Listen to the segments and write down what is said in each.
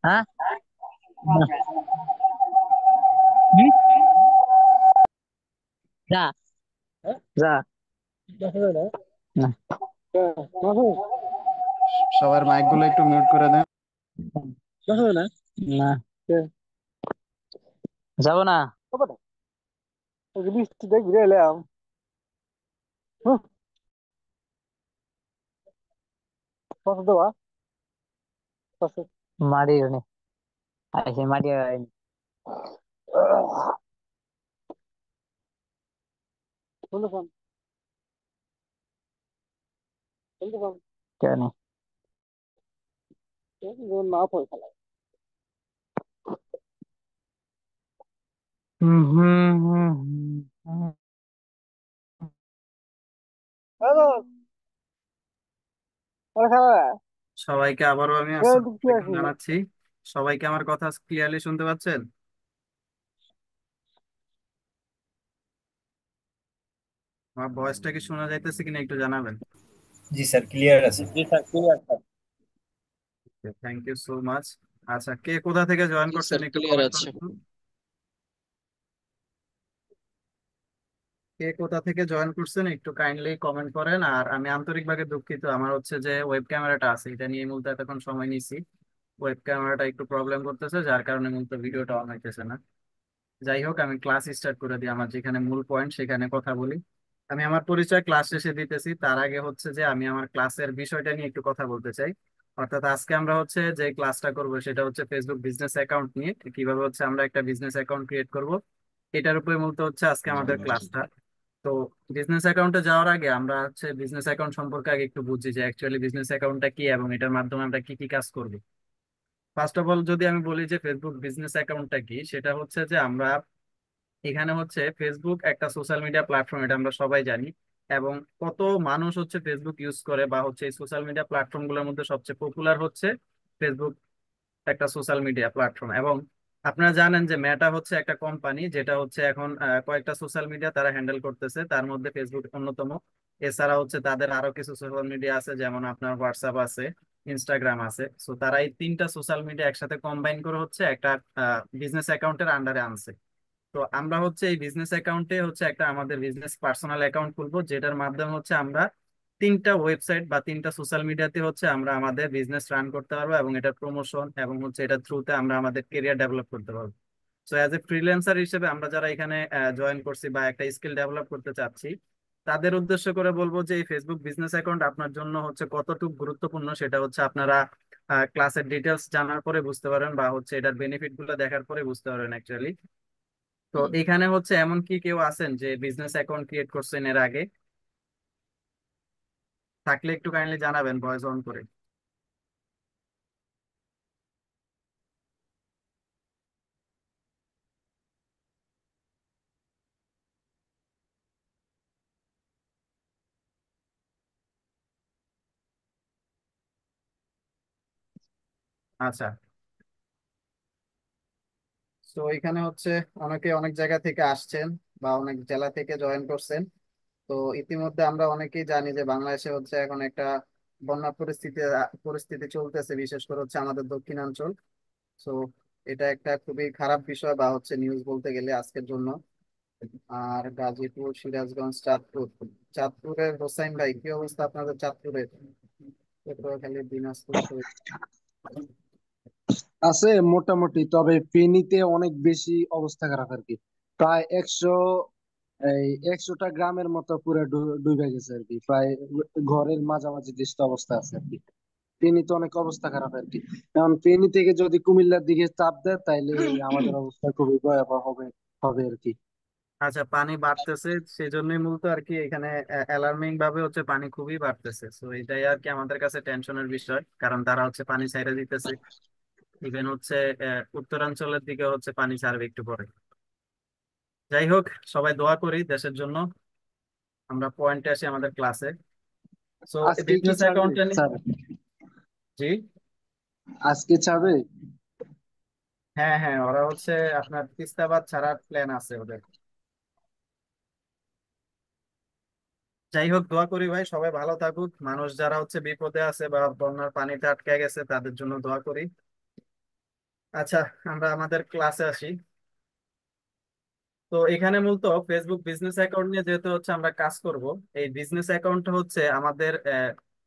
হ্যাঁ, না। হুম? যা যা। না। সবার মাইক গুলো একটু মিউট করে দেন। না, যাবো না। মারি নি, আইসে মারি হয়নি। কেন? হুম হুম হুম হুম সবাইকে আবারও আমি আসসালামু আলাইকুম জানাচ্ছি। সবাইকে আমার কথা ক্লিয়ারলি শুনতে পাচ্ছেন? আমার ভয়েসটা কি শোনা যাইতেছে কিনা একটু জানাবেন। জি স্যার, ক্লিয়ার আছে। জি sir, clear sir. Thank you so much. আচ্ছা, কে কোথা থেকে জয়েন জি করছেন স্যার, একটু ক্লিয়ার কমেন্ট আছে। করেন তো। কে কোথা থেকে জয়েন করছেন একটু কাইন্ডলি কমেন্ট করেন। আর আমি আন্তরিকভাবে দুঃখিত, আমার হচ্ছে যে ওয়েব ক্যামেরাটা আছে এটা নিয়ে মূলত এতক্ষণ সময় নিছি। ওয়েব ক্যামেরাটা একটু প্রবলেম করতেছে, যার কারণে মূলত ভিডিওটা অন হইতেছে না। যাই হোক, আমি ক্লাস স্টার্ট করে দিই, আমার যেখানে মূল পয়েন্ট সেখানে কথা বলি। আমি আমার পরিচয় ক্লাস শেষে দিতেছি, তার আগে হচ্ছে যে আমি আমার ক্লাসের বিষয়টা নিয়ে একটু কথা বলতে চাই। অর্থাৎ আজকে আমরা হচ্ছে যে ক্লাসটা করব সেটা হচ্ছে ফেসবুক বিজনেস অ্যাকাউন্ট নিয়ে, কিভাবে হচ্ছে আমরা একটা বিজনেস অ্যাকাউন্ট ক্রিয়েট করব, এটার উপরে মূলত হচ্ছে আজকে আমাদের ক্লাসটা। তো বিজনেস অ্যাকাউন্টে যাওয়ার আগে আমরা হচ্ছে বিজনেস অ্যাকাউন্ট সম্পর্কে আগে একটু বুঝি যে অ্যাকচুয়ালি বিজনেস অ্যাকাউন্টটা কি এবং এটার মাধ্যমে আমরা কি কি কাজ করব। ফার্স্ট অফ অল যদি আমি বলি যে ফেসবুক বিজনেস অ্যাকাউন্টটা কি, সেটা হচ্ছে যে আমরা এখানে হচ্ছে ফেসবুক একটা সোশ্যাল মিডিয়া প্ল্যাটফর্ম, এটা আমরা সবাই জানি। এবং কত মানুষ হচ্ছে ফেসবুক ইউজ করে বা হচ্ছে এই সোশ্যাল মিডিয়া প্ল্যাটফর্ম গুলোর মধ্যে সবচেয়ে পপুলার হচ্ছে ফেসবুক একটা সোশ্যাল মিডিয়া প্ল্যাটফর্ম। এবং আপনারা জানেন যে মেটা হচ্ছে একটা কোম্পানি যেটা হচ্ছে এখন কয়েকটা সোশ্যাল মিডিয়া তারা হ্যান্ডেল করতেছে, তার মধ্যে ফেসবুক অন্যতম। এছাড়া হচ্ছে তাদের আরো কিছু সোশ্যাল মিডিয়া আছে, যেমন আপনার হোয়াটসঅ্যাপ আছে, ইনস্টাগ্রাম আছে। সো তারা এই তিনটা সোশ্যাল মিডিয়া একসাথে কম্বাইন করে হচ্ছে একটা বিজনেস অ্যাকাউন্টের আন্ডারে আনছে। তো আমরা হচ্ছে এই বিজনেস অ্যাকাউন্টে হচ্ছে একটা আমাদের বিজনেস পার্সোনাল অ্যাকাউন্ট খুলবো, যেটার মাধ্যমে হচ্ছে আমরা তিনটা ওয়েবসাইট বা তিনটা সোশ্যাল মিডিয়াতে হচ্ছে আমরা আমাদের বিজনেস রান করতে পারবো এবং এটার প্রমোশন এবং হচ্ছে এটার থ্রুতে আমরা আমাদের কেরিয়ার ডেভেলপ করতে পারবো। সো অ্যাজ এ ফ্রিল্যান্সার হিসেবে আমরা যারা এখানে জয়েন করছি বা একটা স্কিল ডেভেলপ করতে চাচ্ছি, তাদের উদ্দেশ্য করে বলবো যে এই ফেসবুক বিজনেস অ্যাকাউন্ট আপনার জন্য হচ্ছে কতটুকু গুরুত্বপূর্ণ সেটা হচ্ছে আপনারা ক্লাসের ডিটেলস জানার পরে বুঝতে পারেন বা হচ্ছে এটার বেনিফিট গুলো দেখার পরে বুঝতে পারেন অ্যাকচুয়ালি। তো এখানে হচ্ছে এমন কি কেউ আছেন যে বিজনেস অ্যাকাউন্ট ক্রিয়েট করছেন এর আগে? থাকলে একটু কাইন্ডলি জানাবেন ভয়েস অন করে। আচ্ছা, তো এখানে হচ্ছে অনেকে অনেক জায়গা থেকে আসছেন বা অনেক জেলা থেকে জয়েন করছেন। তো ইতিমধ্যে আমরা অনেকেই জানি যে বাংলাদেশে হচ্ছে এখন একটা বন্যা পরিস্থিতি পরিস্থিতি চলতেছে, বিশেষ করে হচ্ছে আমাদের দক্ষিণাঞ্চল। তো এটা একটা খুবই খারাপ বিষয় বা হচ্ছে নিউজ বলতে গেলে আজকের জন্য। আর গাজীপুর, সিরাজগঞ্জ, চাঁদপুর, চাঁদপুরের হোসাইন ভাই কি অবস্থা আপনাদের চাঁদপুরের? পটুয়াখালী, দিনাজপুর তো। আছে মোটামুটি, তবে ফেনীতে অনেক বেশি অবস্থা খারাপ আর কি। প্রায় 100টা গ্রামের মতো পুরো ডুবে গেছে আর কি, প্রায় ঘরের মাঝামাঝি দৃষ্ট অবস্থা আছে আর কি। ফেনীতে অনেক অবস্থা খারাপ আর কি। এখন ফেনী থেকে যদি কুমিল্লার দিকে চাপ দেয় তাইলে আমাদের অবস্থা খুবই ভয়াবহ হবে হবে আর কি। আচ্ছা, পানি বাড়তেছে, সেজন্যই মূলত আর কি এখানে অ্যালার্মিং ভাবে হচ্ছে পানি খুবই বাড়তেছে। তো এটাই আর কি আমাদের কাছে টেনশনের বিষয়, কারণ তারা হচ্ছে পানি ছাইড়া দিতেছে। ইভেন হচ্ছে উত্তরাঞ্চলের দিকে হচ্ছে পানি ছাড়বে একটু পরে। যাই হোক, সবাই দোয়া করি দেশের জন্য। আমরা পয়েন্টে আসি আমাদের ক্লাসে। সো আজকে কি বিজনেস ছাড়বে অ্যাকাউন্ট। স্যার? জি। আজকে ছাড়বে? হ্যাঁ হ্যাঁ, ওরা হচ্ছে আপনার তিস্তাবাদ ছাড়ার প্ল্যান আছে ওদের। যাই হোক, দোয়া করি ভাই সবাই ভালো থাকুক, মানুষ যারা হচ্ছে বিপদে আছে বা বন্যার পানিতে আটকে গেছে তাদের জন্য দোয়া করি। আচ্ছা, আমরা আমাদের ক্লাসে আসি। তো এখানে মূলত ফেসবুক বিজনেস অ্যাকাউন্ট নিয়ে যেহেতু হচ্ছে আমরা কাজ করব, এই বিজনেস অ্যাকাউন্টটা হচ্ছে আমাদের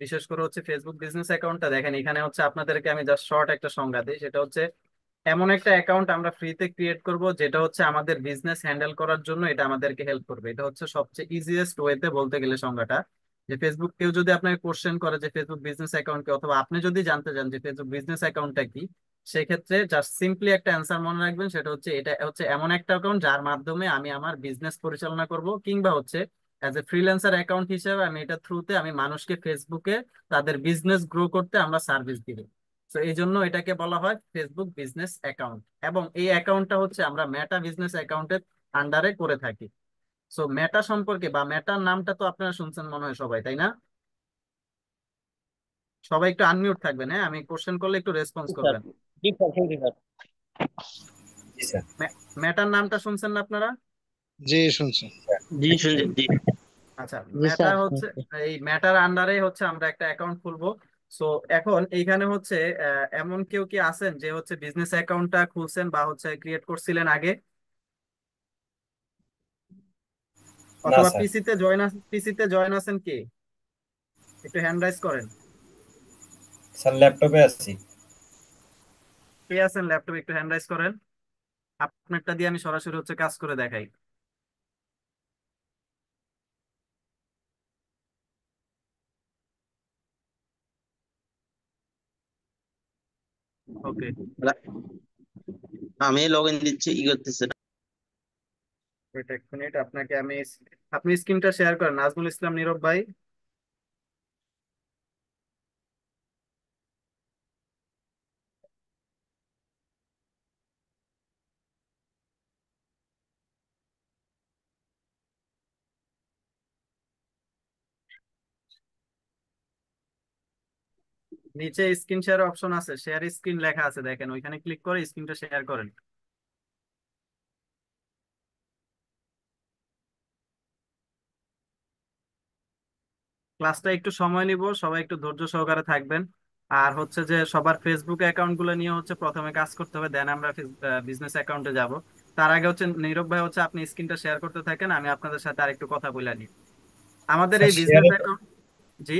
বিশেষ করে হচ্ছে ফেসবুক বিজনেস অ্যাকাউন্টটা দেখেন, এখানে হচ্ছে আপনাদেরকে আমি জাস্ট শর্ট একটা সংজ্ঞা দিই। সেটা হচ্ছে এমন একটা অ্যাকাউন্ট আমরা ফ্রিতে ক্রিয়েট করব যেটা হচ্ছে আমাদের বিজনেস হ্যান্ডেল করার জন্য এটা আমাদেরকে হেল্প করবে। এটা হচ্ছে সবচেয়ে ইজিয়েস্ট ওয়েতে বলতে গেলে সংজ্ঞাটা। যে ফেসবুক কেউ যদি আপনাকে কোশ্চেন করে যে ফেসবুক বিজনেস অ্যাকাউন্ট কি, অথবা আপনি যদি জানতে চান যে ফেসবুক বিজনেস অ্যাকাউন্টটা কি, সেক্ষেত্রে জাস্ট সিম্পলি একটা অ্যান্সার মনে রাখবেন। সেটা হচ্ছে এটা হচ্ছে এমন একটা অ্যাকাউন্ট যার মাধ্যমে আমি আমার বিজনেস পরিচালনা করব, কিংবা হচ্ছে অ্যাজ এ ফ্রিল্যান্সার অ্যাকাউন্ট হিসেবে আমি এটা থ্রুতে আমি মানুষকে ফেসবুকে তাদের বিজনেস গ্রো করতে আমরা সার্ভিস দিব। তো এই জন্য এটাকে বলা হয় ফেসবুক বিজনেস অ্যাকাউন্ট। এবং এই অ্যাকাউন্টটা হচ্ছে আমরা মেটা বিজনেস অ্যাকাউন্টের আন্ডারে করে থাকি। সো মেটা সম্পর্কে বা মেটার নামটা তো আপনারা শুনছেন মনে হয় সবাই, তাই না? সবাই একটু আনমিউট থাকবেন, হ্যাঁ, আমি কোশ্চেন করলে একটু রেসপন্স স্যার। করবেন। জি স্যার, শুনছি স্যার। জি স্যার। মেটার নামটা শুনছেন না আপনারা? জি শুনছি। জি শুনছি, জি। আচ্ছা, জি মেটা স্যার, হচ্ছে শুনছি। এই মেটার আন্ডারে হচ্ছে আমরা একটা অ্যাকাউন্ট খুলবো। সো এখন এইখানে হচ্ছে এমন কেউ কি আছেন যে হচ্ছে বিজনেস অ্যাকাউন্টটা খুলছেন বা হচ্ছে ক্রিয়েট করছিলেন আগে, না অথবা স্যার। পিসিতে জয়েন আছেন কি? একটু হ্যান্ড রাইজ করেন। স্যার ল্যাপটপে আছি। কে আছেন ল্যাপটপে, একটু হ্যান্ড রাইজ করেন। আপনারটা দিয়ে আমি সরাসরি হচ্ছে কাজ করে দেখাই। ওকে, আমি লগ ইন দিচ্ছি, ই করতেছে না। ওয়েট এক মিনিট, আপনাকে আমি, আপনি স্ক্রিনটা শেয়ার করেন নাজমুল ইসলাম নীরব ভাই। নিচে স্ক্রিন শেয়ার অপশন আছে, শেয়ার স্ক্রিন লেখা আছে, দেখেন ওইখানে ক্লিক করে স্ক্রিনটা শেয়ার করেন। ক্লাসটা একটু সময় নিব, সবাই একটু ধৈর্য সহকারে থাকবেন। আর হচ্ছে যে সবার ফেসবুক অ্যাকাউন্ট গুলো নিয়ে হচ্ছে প্রথমে কাজ করতে হবে, দেন আমরা বিজনেস অ্যাকাউন্টে যাব। তার আগে হচ্ছে নীরব ভাই হচ্ছে আপনি স্ক্রিনটা শেয়ার করতে থাকেন, আমি আপনাদের সাথে আরেকটু কথা বলে নিই। আমাদের স্যার এই বিজনেস শেয়ারের অ্যাকাউন্ট, জি।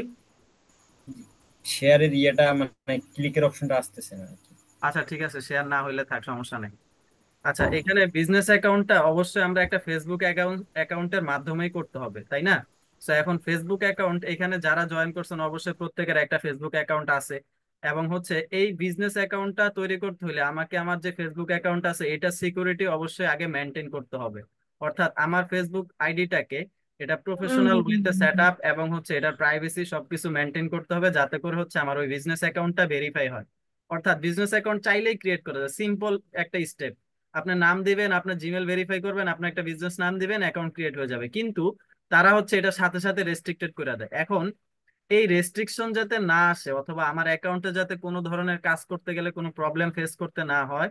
শেয়ারের ইয়েটা মানে ক্লিকের অপশনটা আসতেছে না আর কি। আচ্ছা ঠিক আছে, শেয়ার না হইলে থাক, সমস্যা নেই। আচ্ছা, এখানে বিজনেস অ্যাকাউন্টটা অবশ্যই আমরা একটা ফেসবুক অ্যাকাউন্টের মাধ্যমেই করতে হবে, তাই না? তো এখন ফেসবুক অ্যাকাউন্ট এখানে যারা জয়েন করছেন অবশ্যই প্রত্যেকের একটা ফেসবুক অ্যাকাউন্ট আছে। এবং হচ্ছে এই বিজনেস অ্যাকাউন্টটা তৈরি করতে হলে আমাকে আমার যে ফেসবুক অ্যাকাউন্ট আছে এটা সিকিউরিটি অবশ্যই আগে মেনটেন করতে হবে। অর্থাৎ আমার ফেসবুক আইডিটাকে এটা প্রফেশনাল ওয়েতে সেট আপ এবং হচ্ছে এটার প্রাইভেসি সবকিছু মেনটেন করতে হবে, যাতে করে হচ্ছে আমার ওই বিজনেস অ্যাকাউন্টটা ভেরিফাই হয়। অর্থাৎ বিজনেস অ্যাকাউন্ট চাইলেই ক্রিয়েট করা যায়, সিম্পল একটা স্টেপ। আপনার নাম দিবেন, আপনার জিমেল ভেরিফাই করবেন, আপনার একটা বিজনেস নাম দিবেন, অ্যাকাউন্ট ক্রিয়েট হয়ে যাবে। কিন্তু তারা হচ্ছে এটা সাথে সাথে রেস্ট্রিক্টেড করে দেয়। এখন এই রেস্ট্রিকশন যাতে না আসে, অথবা আমার অ্যাকাউন্টে যাতে কোনো ধরনের কাজ করতে গেলে কোনো প্রবলেম ফেস করতে না হয়,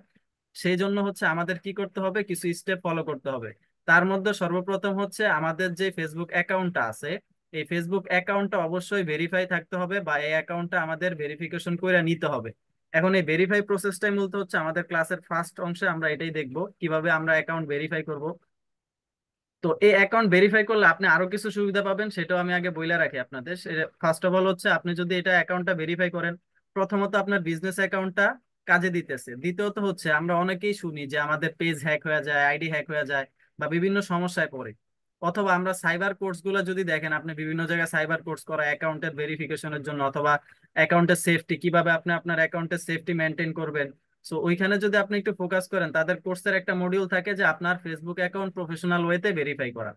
সেই জন্য হচ্ছে আমাদের কি করতে হবে, কিছু স্টেপ ফলো করতে হবে। তার মধ্যে সর্বপ্রথম হচ্ছে আমাদের যে ফেসবুক অ্যাকাউন্টটা আছে, এই ফেসবুক অ্যাকাউন্টটা অবশ্যই ভেরিফাই থাকতে হবে, বা এই অ্যাকাউন্টটা আমাদের ভেরিফিকেশন করে নিতে হবে। এখন এই ভেরিফাই প্রসেসটাই মূলত হচ্ছে আমাদের ক্লাসের ফার্স্ট অংশে আমরা এটাই দেখব, কিভাবে আমরা অ্যাকাউন্ট ভেরিফাই করব। তো এই অ্যাকাউন্ট ভেরিফাই করলে আপনি আরো কিছু সুবিধা পাবেন, সেটাও আমি আগে বইলা রাখি আপনাদের। ফার্স্ট অফ অল হচ্ছে আপনি যদি এটা অ্যাকাউন্টটা ভেরিফাই করেন, প্রথমত আপনার বিজনেস অ্যাকাউন্টটা কাজে দিতেছে। দ্বিতীয়ত হচ্ছে আমরা অনেকেই শুনি যে আমাদের পেজ হ্যাক হয়ে যায়, আইডি হ্যাক হয়ে যায়, বা বিভিন্ন সমস্যায় পড়ে। অথবা আমরা সাইবার কোর্স গুলো যদি দেখেন, আপনি বিভিন্ন জায়গায় সাইবার কোর্স করা অ্যাকাউন্টের ভেরিফিকেশনের জন্য, অথবা অ্যাকাউন্টের সেফটি, কিভাবে আপনি আপনার অ্যাকাউন্টের সেফটি মেনটেন করবেন। সো ওইখানে যদি আপনি একটু ফোকাস করেন, তাদের কোর্সের একটা মডিউল থাকে যে আপনার ফেসবুক অ্যাকাউন্ট প্রফেশনাল ওয়েতে ভেরিফাই করা।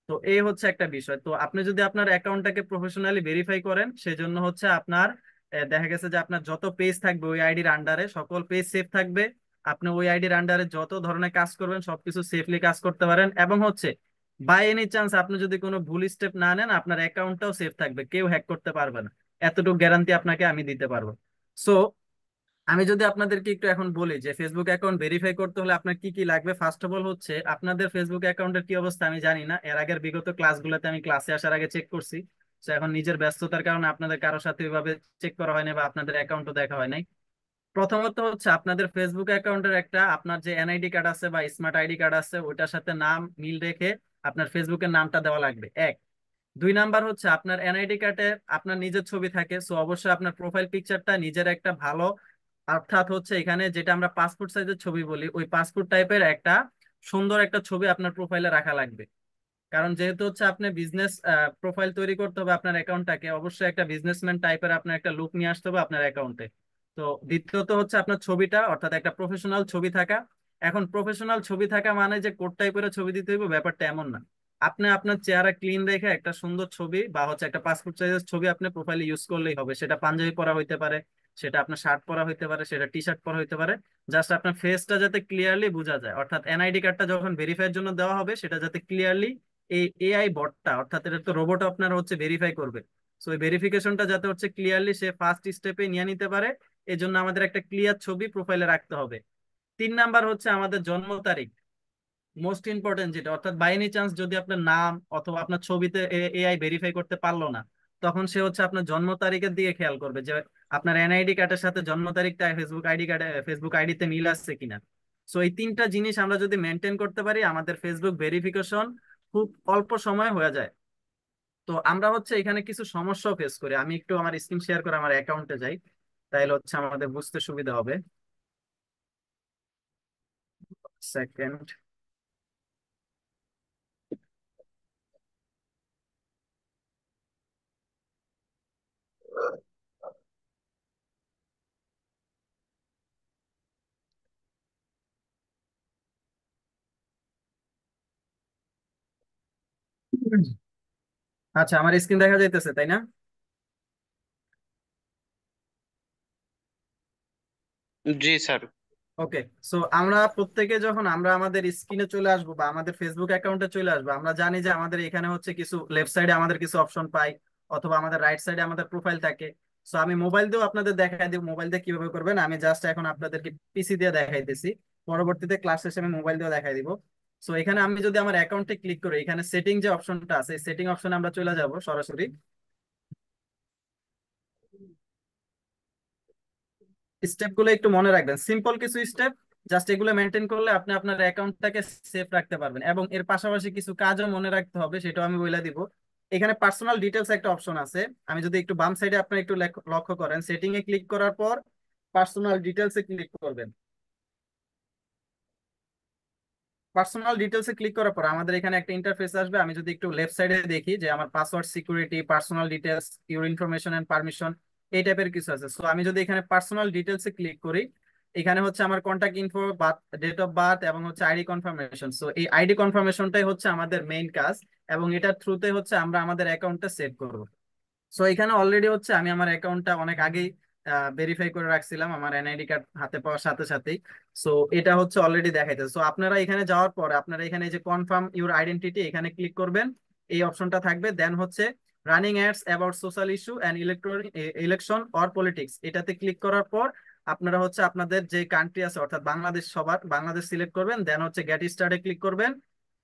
তো এই হচ্ছে একটা বিষয়। তো আপনি যদি আপনার অ্যাকাউন্টটাকে প্রফেশনালি ভেরিফাই করেন, সেজন্য হচ্ছে আপনার দেখা গেছে যে আপনার যত পেজ থাকবে ওই আইডির আন্ডারে সকল পেজ সেফ থাকবে। আপনি ওই আইডির আন্ডারে যত ধরনের কাজ করবেন সবকিছু সেফলি কাজ করতে পারেন। এবং হচ্ছে বাই এনি চান্স আপনি যদি কোনো ভুল স্টেপ না নেন, আপনার অ্যাকাউন্টটাও সেফ থাকবে, কেউ হ্যাক করতে পারবে না। এতটুকু গ্যারান্টি আপনাকে আমি দিতে পারবো। সো আমি যদি আপনাদেরকে একটু এখন বলি যে ফেসবুক অ্যাকাউন্ট ভেরিফাই করতে হলে আপনার কি কি লাগবে, ফার্স্ট অফ অল হচ্ছে আপনাদের ফেসবুক অ্যাকাউন্টের কি অবস্থা আমি জানি না, এর আগের বিগত ক্লাসগুলোতে আমি ক্লাসে আসার আগে চেক করছি। তো এখন নিজের ব্যস্ততার কারণে আপনাদের কারোর সাথে ওইভাবে চেক করা হয়নি, বা আপনাদের অ্যাকাউন্টও দেখা হয় নাই। প্রথমত হচ্ছে আপনাদের ফেসবুক অ্যাকাউন্টের একটা আপনার যে এনআইডি কার্ড আছে বা স্মার্ট আইডি কার্ড আছে ওইটার সাথে নাম মিল রেখে আপনার ফেসবুকের নামটা দেওয়া লাগবে, এক। দুই নাম্বার হচ্ছে আপনার এনআইডি কার্ডে আপনার নিজের ছবি থাকে, সো অবশ্যই আপনার প্রোফাইল পিকচারটা নিজের একটা ভালো, অর্থাৎ হচ্ছে এখানে যেটা আমরা পাসপোর্ট সাইজের ছবি বলি ওই পাসপোর্ট টাইপের একটা সুন্দর একটা ছবি আপনার প্রোফাইলে রাখা লাগবে। কারণ যেহেতু হচ্ছে আপনি বিজনেস প্রোফাইল তৈরি করতে হবে আপনার অ্যাকাউন্টটাকে, অবশ্যই একটা বিজনেসম্যান টাইপের আপনার একটা লুক নিয়ে আসতে হবে আপনার অ্যাকাউন্টে। তো দ্বিতীয়ত হচ্ছে আপনার ছবিটা, অর্থাৎ একটা প্রফেশনাল ছবি থাকা। এখন প্রফেশনাল ছবি থাকা মানে যে কোড টাইপের ছবি দিতে হবে ব্যাপারটা এমন না। আপনি আপনার চেহারা ক্লিন রেখে একটা সুন্দর ছবি বা হচ্ছে একটা পাসপোর্ট সাইজের ছবি আপনি প্রোফাইলে ইউজ করলেই হবে। সেটা পাঞ্জাবি পরা হইতে পারে, সেটা আপনার শার্ট পরা হইতে পারে, সেটা টি শার্ট পরা হইতে পারে। জাস্ট আপনার ফেসটা যাতে ক্লিয়ারলি বোঝা যায়, অর্থাৎ এনআইডি কার্ডটা যখন ভেরিফাইয়ের জন্য দেওয়া হবে সেটা যাতে ক্লিয়ারলি এই এআই বটটা, অর্থাৎ এটা তো রোবট আপনার হচ্ছে ভেরিফাই করবে, সো এই ভেরিফিকেশনটা যাতে হচ্ছে ক্লিয়ারলি সে ফার্স্ট স্টেপে নিয়ে নিতে পারে, এই জন্য আমাদের একটা ক্লিয়ার ছবি প্রোফাইলে রাখতে হবে। তিন নাম্বার হচ্ছে আমাদের জন্ম তারিখ, মোস্ট ইম্পর্টেন্ট যেটা, অর্থাৎ বাই এনি চান্স যদি আপনার নাম অথবা আপনার ছবিতে এআই ভেরিফাই করতে পারলো না, তখন সে হচ্ছে আপনার জন্ম তারিখের দিকে খেয়াল করবে যে আপনার এনআইডি কার্ডের সাথে জন্ম তারিখটা ফেসবুক আইডিতে মিল আসছে কিনা। সো এই তিনটা জিনিস আমরা যদি মেনটেন করতে পারি আমাদের ফেসবুক ভেরিফিকেশন খুব অল্প সময় হয়ে যায়। তো আমরা হচ্ছে এখানে কিছু সমস্যাও ফেস করি, আমি একটু আমার স্ক্রিন শেয়ার করে আমার অ্যাকাউন্টে যাই, তাইলে হচ্ছে আমাদের বুঝতে সুবিধা হবে। সেকেন্ড। আচ্ছা, আমার স্ক্রিন দেখা যাইতেছে তাই না? জি স্যার। ওকে। সো আমরা প্রত্যেকে যখন আমরা আমাদের স্ক্রিনে চলে আসবো বা আমাদের ফেসবুক অ্যাকাউন্টে চলে আসবো, আমরা জানি যে আমাদের এখানে হচ্ছে কিছু লেফট সাইডে আমাদের কিছু অপশন পাই, অথবা আমাদের রাইট সাইডে আমাদের প্রোফাইল থাকে। সো আমি মোবাইল দিয়েও আপনাদের দেখাই দিব, মোবাইল দিয়ে কিভাবে করবেন আমি জাস্ট এখন আপনাদেরকে পিসি দিয়ে দেখাইতেছি, পরবর্তীতে ক্লাস শেষে আমি মোবাইল দিয়ে দেখাই দিব। সো এখানে আমি যদি আমার অ্যাকাউন্টে ক্লিক করি, এখানে সেটিং যে অপশনটা আছে সেটিং অপশনে আমরা চলে যাব সরাসরি। স্টেপ গুলো একটু মনে রাখবেন, সিম্পল কিছু স্টেপ, জাস্ট এগুলো মেনটেন করলে আপনি আপনার অ্যাকাউন্টটাকে সেফ রাখতে পারবেন। এবং এর পাশাপাশি কিছু কাজও মনে রাখতে হবে, সেটাও আমি বলে দিব। এখানে পার্সোনাল ডিটেলস একটা অপশন আছে, আমি যদি একটু বাম সাইডে আপনি একটু লক্ষ্য করেন, সেটিং এ ক্লিক করার পর পার্সোনাল ডিটেলস এ ক্লিক করবেন। পার্সোনাল ডিটেলসে ক্লিক করার পর আমাদের এখানে একটা ইন্টারফেস আসবে, আমি যদি একটু লেফট সাইডে দেখি যে আমার password, security, personal details, your information and permission, এই টাইপের কিছু আছে। সো আমি যদি এখানে পার্সোনাল ডিটেলসে ক্লিক করি, এখানে হচ্ছে আমার contact info, date of birth এবং হচ্ছে আইডি কনফার্মেশন। সো এই আইডি কনফার্মেশনটাই হচ্ছে আমাদের মেইন কাজ, এবং এটার থ্রুতে হচ্ছে আমরা আমাদের অ্যাকাউন্টটা সেভ করব। সো এখানে অলরেডি হচ্ছে আমি আমার অ্যাকাউন্টটা অনেক আগেই ভেরিফাই করে রাখছিলাম আমার এনআইডি কার্ড হাতে পাওয়ার সাথে সাথেই। সো এটা হচ্ছে অলরেডি দেখাইতেছে। সো আপনারা এখানে যাওয়ার পরে আপনারা এখানে এই যে কনফার্ম ইউর আইডেন্টিটি এখানে ক্লিক করবেন, এই অপশনটা থাকবে। দেন হচ্ছে running ads about social issue and election or politics, এটাতে ক্লিক করার পর আপনারা হচ্ছে আপনাদের যে কান্ট্রি আছে অর্থাৎ বাংলাদেশ, সবার বাংলাদেশ সিলেক্ট করবেন। দেন হচ্ছে গেট স্টার্টে ক্লিক করবেন।